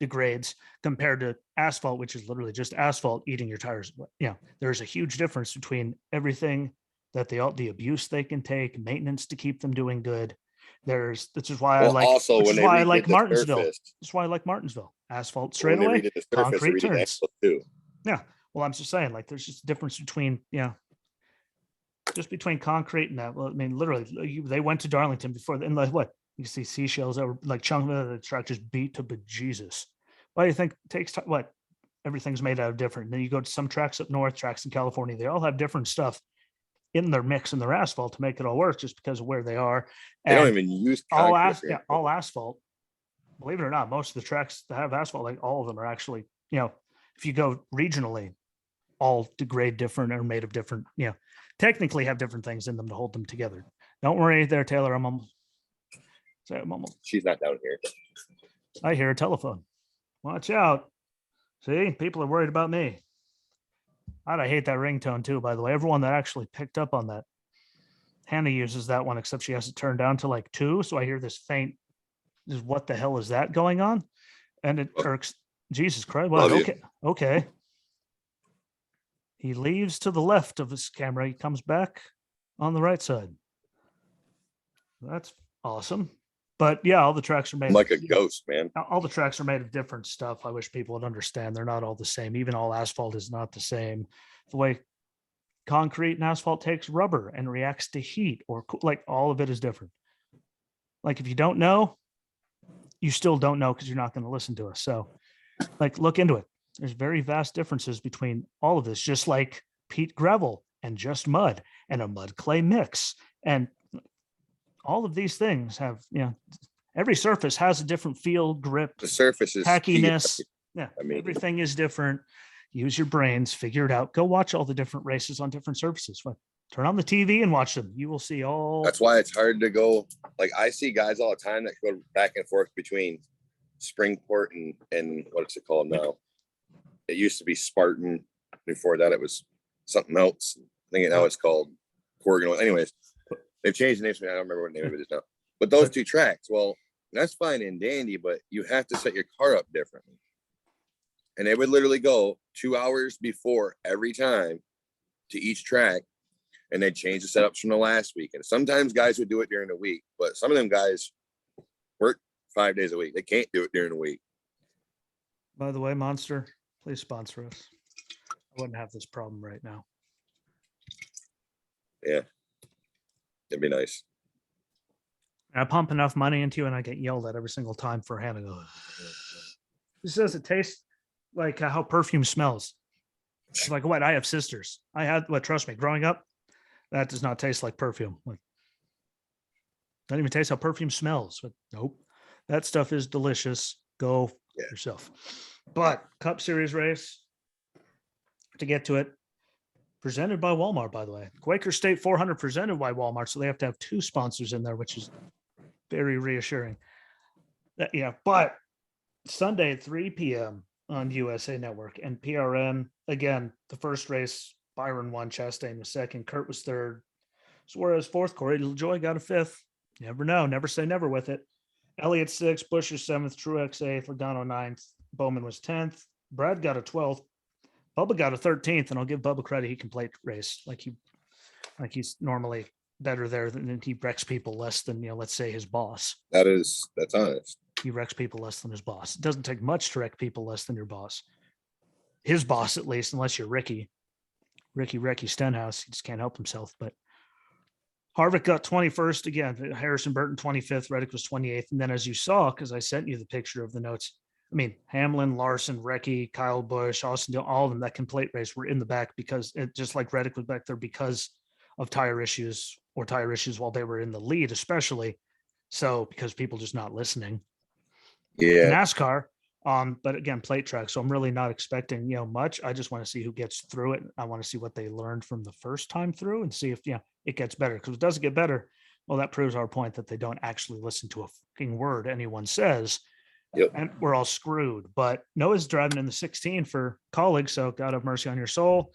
degrades, compared to asphalt, which is literally just asphalt eating your tires. There's a huge difference between everything that the abuse they can take, maintenance to keep them doing good. This is why I like. Also, which is why I like Martinsville. This is why I like Martinsville. Asphalt straight away, concrete turns. Too. Yeah. Well, I'm just saying, like, there's just a difference between, just between concrete and that. Well, I mean, literally, they went to Darlington before, and like what you see seashells that were like chunk of the track just beat to bejesus. Why do you think it takes time? What? Everything's made out of different. And then you go to some tracks up north, tracks in California, they all have different stuff in their mix and their asphalt to make it all work, just because of where they are. And they don't even use all asphalt. Believe it or not, most of the tracks that have asphalt, like all of them are actually, if you go regionally, all degrade different or made of different, technically have different things in them to hold them together. Don't worry there, Taylor. I'm almost. She's not down here. I hear a telephone. Watch out. See, people are worried about me. I hate that ringtone too, by the way. Everyone that actually picked up on that. Hannah uses that one, except she has it turned down to like 2. So I hear this faint, what the hell is that going on? And it irks. Jesus Christ. Well, okay. He leaves to the left of his camera. He comes back on the right side. That's awesome. But yeah, all the tracks are made I'm like a ghost, man. all the tracks are made of different stuff. I wish people would understand they're not all the same. Even all asphalt is not the same. The way concrete and asphalt takes rubber and reacts to heat, or like all of it is different. Like if you don't know, you still don't know because you're not going to listen to us. So like look into it. There's very vast differences between all of this, just like peat gravel and just mud and a mud clay mix. And all of these things have, every surface has a different feel, grip, The surface is tackiness. Yeah, I mean, everything is different. Use your brains, figure it out. Go watch all the different races on different surfaces. Turn on the TV and watch them. You will see all. That's why it's hard to go. Like I see guys all the time that go back and forth between Springport and what's it called now? It used to be Spartan. Before that, it was something else. I think now it's called Corrigan. Anyways, they've changed the name. I don't remember what the name of it is now. But those two tracks, well, that's fine and dandy, but you have to set your car up differently. And they would literally go 2 hours before every time to each track, and they'd change the setups from the last week. And sometimes guys would do it during the week, but some of them guys work 5 days a week. They can't do it during the week. By the way, Monster, please sponsor us. I wouldn't have this problem right now. Yeah, it'd be nice. And I pump enough money into you and I get yelled at every single time for having a. It says it tastes like how perfume smells. It's like, what? I have sisters. I had, trust me, growing up, that does not taste like perfume. Like, doesn't even taste how perfume smells. But nope, that stuff is delicious. Go yourself. But Cup Series race, to get to it, presented by Walmart, by the way. Quaker State 400 presented by Walmart, so they have to have two sponsors in there, which is very reassuring. But Sunday at 3 p.m. on USA Network and PRN. Again, the first race, Byron won, Chastain was second, Kurt was third, Suarez fourth, Corey LaJoie got a fifth. Never know, never say never with it. Elliott sixth, Buescher seventh, Truex eighth, Logano ninth, Bowman was 10th, Brad got a 12th, Bubba got a 13th, and I'll give Bubba credit. He can plate race like he's normally better there than he wrecks people less than, let's say his boss. That's honest. He wrecks people less than his boss. It doesn't take much to wreck people less than your boss. His boss, at least, unless you're Ricky Stenhouse. He just can't help himself. But Harvick got 21st again. Harrison Burton 25th. Reddick was 28th. And then, as you saw, because I sent you the picture of the notes, I mean, Hamlin, Larson, Recchi, Kyle Busch, Austin, all of them that can plate race were in the back because just like Reddick was back there because of tire issues while they were in the lead, especially. So because people just not listening. Yeah. NASCAR. But again, plate track. So I'm really not expecting, much. I just want to see who gets through it. I want to see what they learned from the first time through and see if, it gets better. Because if it doesn't get better, well, that proves our point that they don't actually listen to a fucking word anyone says. Yep. And we're all screwed. But Noah's driving in the 16 for colleagues, so God have mercy on your soul.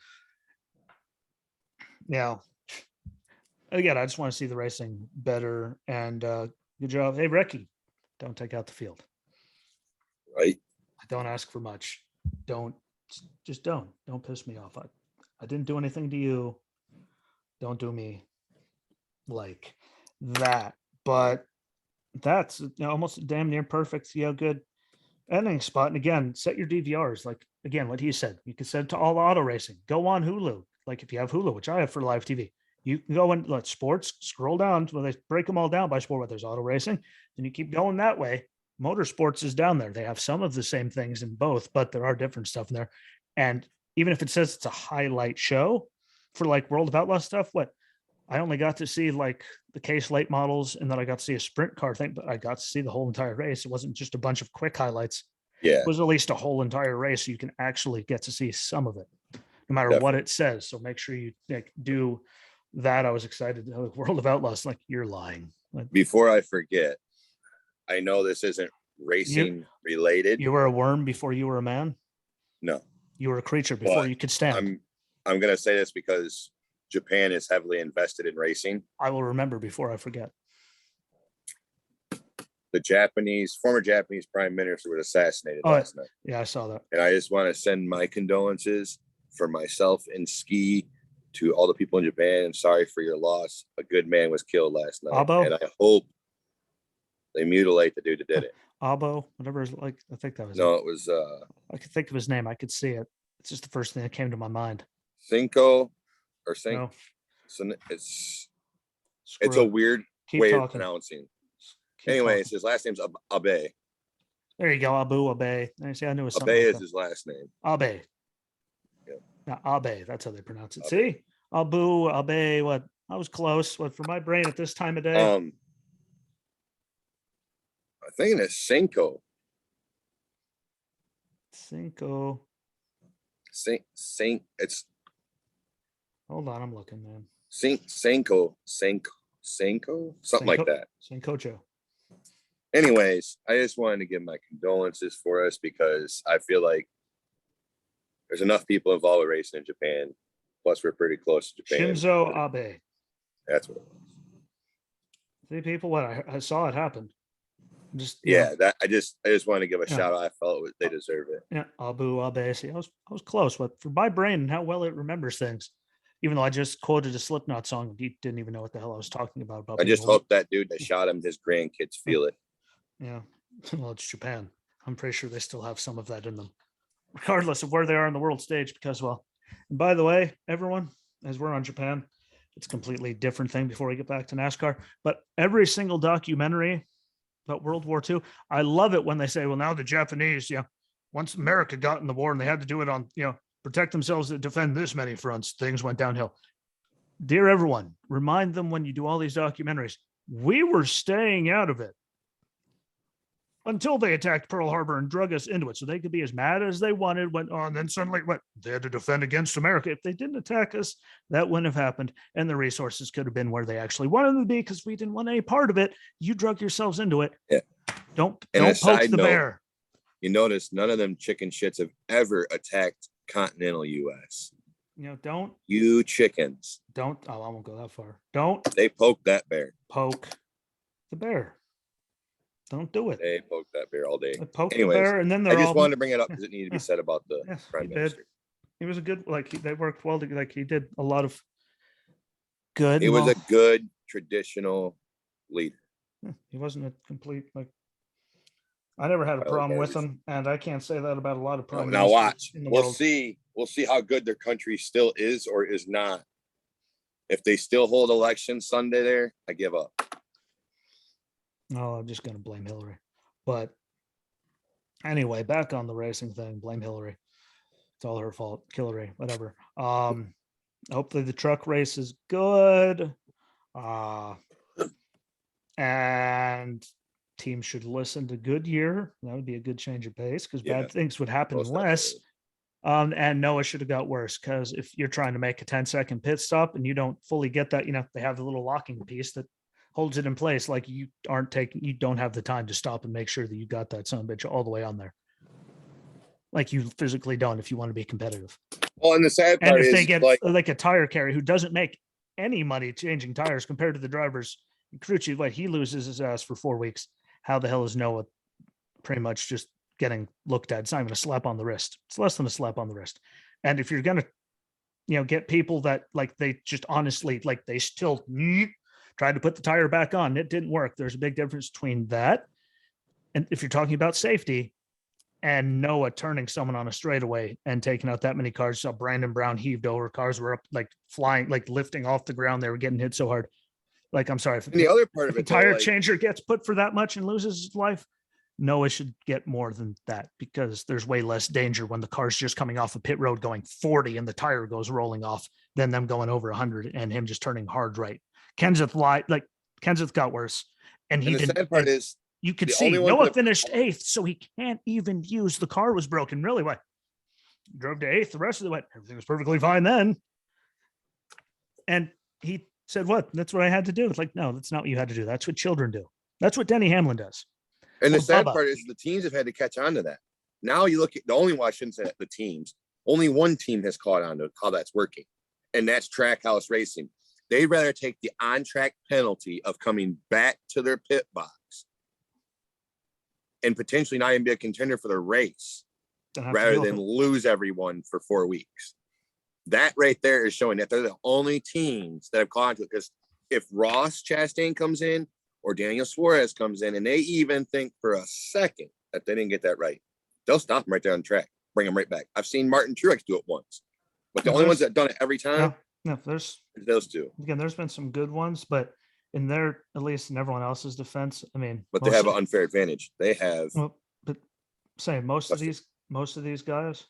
Again, I just want to see the racing better. And good job. Hey, Recchi, don't take out the field. Right. I don't ask for much. Don't piss me off. I didn't do anything to you. Don't do me like that. But that's almost damn near perfect, good ending spot. And again, set your DVRs. Like, again, what he said, you can set it to all auto racing. Go on Hulu. Like if you have Hulu, which I have for live TV, you can go and let sports scroll down when they break them all down by sport, where there's auto racing. Then you keep going that way. Motorsports is down there. They have some of the same things in both, but there are different stuff in there. And even if it says it's a highlight show for like World of Outlaw stuff, I only got to see like the case late models, and then I got to see a sprint car thing, but I got to see the whole entire race. It wasn't just a bunch of quick highlights. Yeah. It was at least a whole entire race. So you can actually get to see some of it, no matter what it says. So make sure you do that. I was excited. World of Outlaws, like, you're lying. Before I forget, I know this isn't racing related. You were a worm before you were a man? No. You were a creature before you could stand. I'm going to say this because Japan is heavily invested in racing. I will remember before I forget. The former Japanese prime minister was assassinated last night. Yeah, I saw that. And I just want to send my condolences for myself and Ski to all the people in Japan. And sorry for your loss. A good man was killed last night. Abo? And I hope They mutilate the dude that did it. Abo, whatever is like. I think that was. No, it was I could think of his name. I could see it. It's just the first thing that came to my mind. Cinco or Cinco. No, It's screw a it. weird Keep way of talking. pronouncing. Keep Anyways, talking. his last name's Abe. There you go. Abu Abe. I see. I knew it was Abe something like is that. his last name. Abe. Yeah. Now, Abe. That's how they pronounce it. Abe. See? Abu, Abe. What? I was close. What, for my brain at this time of day? I'm thinking it's Cinco. Cinco. It's Hold on. I'm looking, man. Cinco, something like that. Sancocho. Anyways, I just wanted to give my condolences for us because I feel like there's enough people involved with racing in Japan. Plus, we're pretty close to Japan. Shinzo Abe. That's what it was. See, people, what I saw it happen. Just that I just wanted to give a shout out. I felt they deserve it. Yeah, Abu Abe. See, I was close. But for my brain and how well it remembers things, even though I just quoted a Slipknot song, he didn't even know what the hell I was talking about. I just hope that dude that shot him, his grandkids feel it. Yeah, well, it's Japan. I'm pretty sure they still have some of that in them, regardless of where they are on the world stage. Because, well, and by the way, everyone, as we're on Japan, it's a completely different thing before we get back to NASCAR. But every single documentary about World War II, I love it when they say, well, now the Japanese, once America got in the war and they had to do it on, protect themselves to defend this many fronts, things went downhill. Dear everyone, remind them when you do all these documentaries, we were staying out of it until they attacked Pearl Harbor and drug us into it. So they could be as mad as they wanted, went on, then suddenly they had to defend against America. If they didn't attack us, that wouldn't have happened. And the resources could have been where they actually wanted them to be because we didn't want any part of it. You drug yourselves into it. Yeah. Don't poke the bear. You notice none of them chicken shits have ever attacked continental US. Don't. You chickens. Don't. Oh, I won't go that far. Don't. They poke that bear. Poke the bear. Don't do it. They poke that bear all day. Poke the bear, and then I just wanted to bring it up because it needed to be said about the prime minister. He was a good, they worked well together. He did a lot of good. He was a good traditional leader. He wasn't a complete, I never had a problem with him, and I can't say that about a lot of prime ministers. Now watch. In the We'll world. see. We'll see how good their country still is or is not. If they still hold election Sunday there, I give up. Oh, I'm just going to blame Hillary. But anyway, back on the racing thing, blame Hillary. It's all her fault. Hillary, whatever. Hopefully the truck race is good. And teams should listen to Goodyear. That would be a good change of pace because bad things would happen less. And Noah should have got worse because if you're trying to make a 10-second pit stop and you don't fully get that, they have the little locking piece that holds it in place. Like you don't have the time to stop and make sure that you got that son of a bitch all the way on there. Like you physically don't if you want to be competitive. Well, and the sad part is, if they get like a tire carrier who doesn't make any money changing tires compared to the drivers, Crucci, he loses his ass for 4 weeks. How the hell is Noah pretty much just getting looked at? It's not even a slap on the wrist. It's less than a slap on the wrist. And if you're going to, get people that they just honestly, they still tried to put the tire back on, it didn't work. There's a big difference between that. And if you're talking about safety and Noah turning someone on a straightaway and taking out that many cars, so Brandon Brown heaved over, cars were up, flying, lifting off the ground. They were getting hit so hard. I'm sorry. If the other part of it, tire changer gets put for that much and loses his life, Noah should get more than that because there's way less danger when the car's just coming off a pit road going 40 and the tire goes rolling off than them going over 100 and him just turning hard right. Kenseth got worse, and he didn't. The sad part is you could see Noah finished 8th, so he can't even use the car was broken. Really, what? Drove to 8th. The rest of the way, everything was perfectly fine then. And he said, "What? That's what I had to do." It's no, that's not what you had to do. That's what children do. That's what Denny Hamlin does. And the sad part is the teams have had to catch on to that. Now you look at I shouldn't say that, the teams. Only one team has caught on to how that's working, and that's Trackhouse Racing. They'd rather take the on-track penalty of coming back to their pit box and potentially not even be a contender for the race rather than lose everyone for 4 weeks. That right there is showing that they're the only teams that have caught on to it. Because if Ross Chastain comes in or Daniel Suarez comes in and they even think for a second that they didn't get that right, they'll stop them right there on the track, bring them right back. I've seen Martin Truex do it once, but the only ones that have done it every time, there's those two. Again, there's been some good ones, but in their, at least in everyone else's defense, I mean, But they have an unfair advantage. They have. Well, but say most of these guys.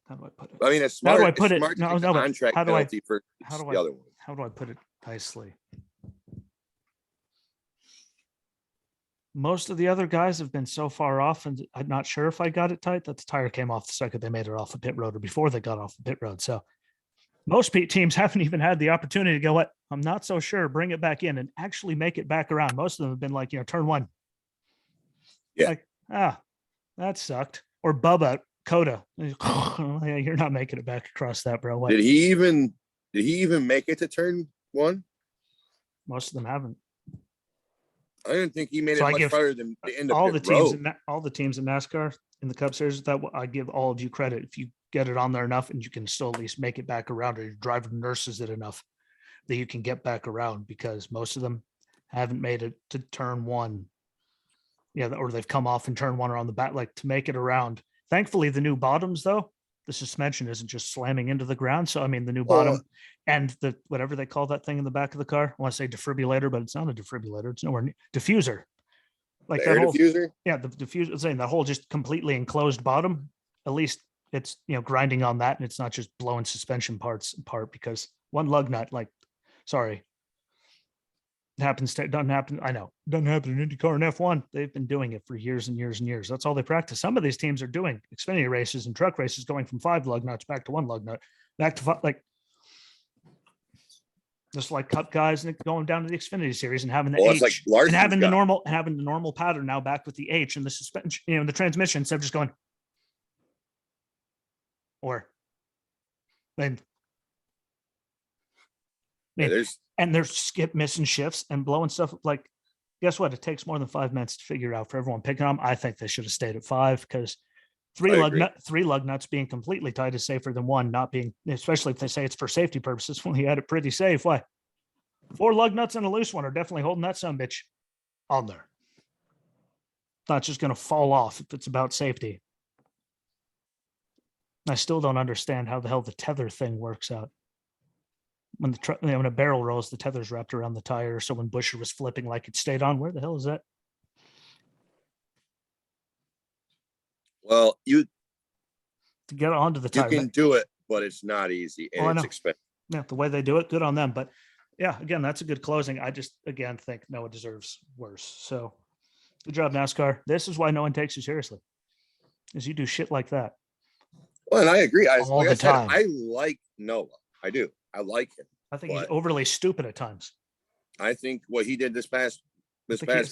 How do I put it? I mean, it's smart. How do I put it? No, contract penalty for the other one. How do I put it nicely? Most of the other guys have been so far off, and I'm not sure if I got it tight that the tire came off the second they made it off the pit road or before they got off the pit road. So most teams haven't even had the opportunity to go, what? I'm not so sure. Bring it back in and actually make it back around. Most of them have been like, turn one. Yeah. Like, that sucked. Or Bubba Coda. Yeah, you're not making it back across that, bro. What? Did he even make it to turn one? Most of them haven't. I didn't think he made it much farther than the end of all the teams road. All the teams in NASCAR in the Cup Series, that I give all of you credit. If you get it on there enough and you can still at least make it back around, or your driver nurses it enough that you can get back around, because most of them haven't made it to turn one. Yeah, or they've come off and turn one or on the back, like to make it around. Thankfully, the new bottoms, though, the suspension isn't just slamming into the ground. So, I mean, the new bottom and the whatever they call that thing in the back of the car. I want to say defibrillator, but it's not a defibrillator. It's nowhere near diffuser. Like the that whole diffuser? Yeah, the diffuser. Saying that whole just completely enclosed bottom. At least it's grinding on that, and it's not just blowing suspension parts apart, because one lug nut, like, sorry, doesn't happen. I know doesn't happen in IndyCar and F1. They've been doing it for years and years and years. That's all they practice. Some of these teams are doing Xfinity races and truck races, going from 5 lug nuts back to 1 lug nut, back to 5, like just like Cup guys and going down to the Xfinity Series and having the H, like and having the normal pattern now back with the H and the suspension, the transmission, instead of just going, or then. And they're skip missing shifts and blowing stuff. Like, guess what? It takes more than 5 minutes to figure out for everyone picking them. I think they should have stayed at 5, because 3 lug nuts being completely tight is safer than 1 not being, especially if they say it's for safety purposes. When he had it pretty safe, why? 4 lug nuts and a loose one are definitely holding that son bitch on there. It's not just going to fall off if it's about safety. I still don't understand how the hell the tether thing works out. When when a barrel rolls, the tether's wrapped around the tire. So when Buescher was flipping, like, it stayed on. Where the hell is that? Well, to get onto the tire, you can do it, but it's not easy, and it's expensive. Yeah, the way they do it, good on them. But yeah, again, that's a good closing. I just again think Noah deserves worse. So good job, NASCAR. This is why no one takes you seriously, is you do shit like that. Well, and I agree. All the time. I like Noah. I do. I like him. I think he's overly stupid at times. I think what he did this past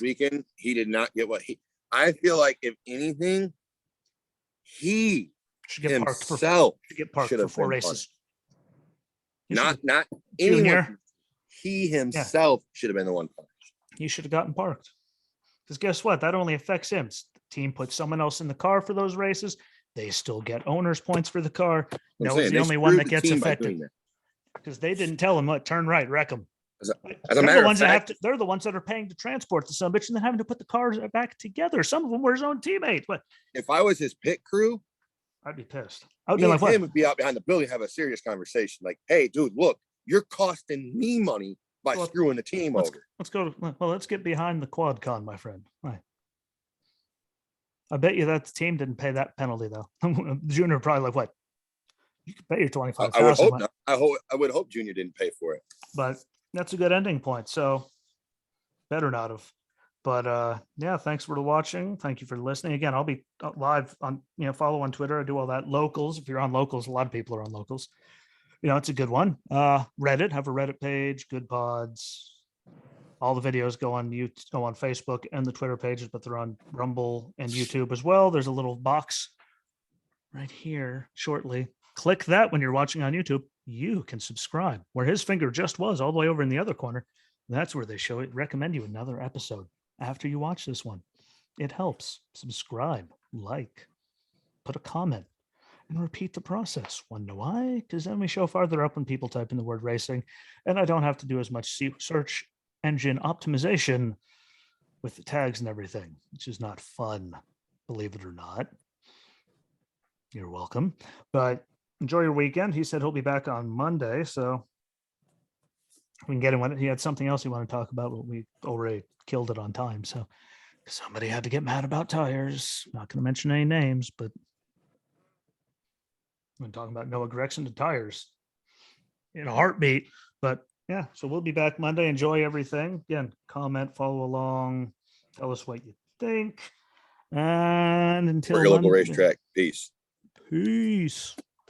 weekend, he did not get what he. I feel like, if anything, he should get parked for 4 races. Not anyone. He himself should have been the one punished. He should have gotten parked. Because guess what? That only affects him. The team puts someone else in the car for those races. They still get owner's points for the car. Noah's the only one that gets affected. Because they didn't tell him, what, turn right, wreck them. As a matter of fact, they're the ones that are paying to transport the son bitch and then having to put the cars back together. Some of them were his own teammates. But if I was his pit crew, I'd be pissed. I would be like, him would be out behind the building, have a serious conversation. Like, hey, dude, look, you're costing me money by screwing the team over. Let's get behind the quad con, my friend. Right. I bet you that the team didn't pay that penalty, though. Junior probably like, what? You could pay your $25,000. I would hope not. I would hope Junior didn't pay for it. But that's a good ending point. So better not have. But yeah, thanks for watching. Thank you for listening. Again, I'll be live on, follow on Twitter. I do all that. Locals. If you're on Locals, a lot of people are on Locals. It's a good one. Reddit, have a Reddit page, Good Pods. All the videos go on Facebook and the Twitter pages, but they're on Rumble and YouTube as well. There's a little box right here shortly. Click that when you're watching on YouTube. You can subscribe where his finger just was, all the way over in the other corner. That's where they show it. Recommend you another episode after you watch this one. It helps. Subscribe, like, put a comment. and repeat the process. Wonder why? Because then we show farther up when people type in the word racing, and I don't have to do as much search engine optimization with the tags and everything, which is not fun, believe it or not. You're welcome. But enjoy your weekend. He said he'll be back on Monday, so we can get him when he had something else he wanted to talk about, but we already killed it on time. So somebody had to get mad about tires. Not going to mention any names, but I'm talking about Noah Gragson to tires in a heartbeat. But yeah, so we'll be back Monday. Enjoy everything. Again, comment, follow along, tell us what you think. And until Work your local Monday, racetrack. Peace. peace.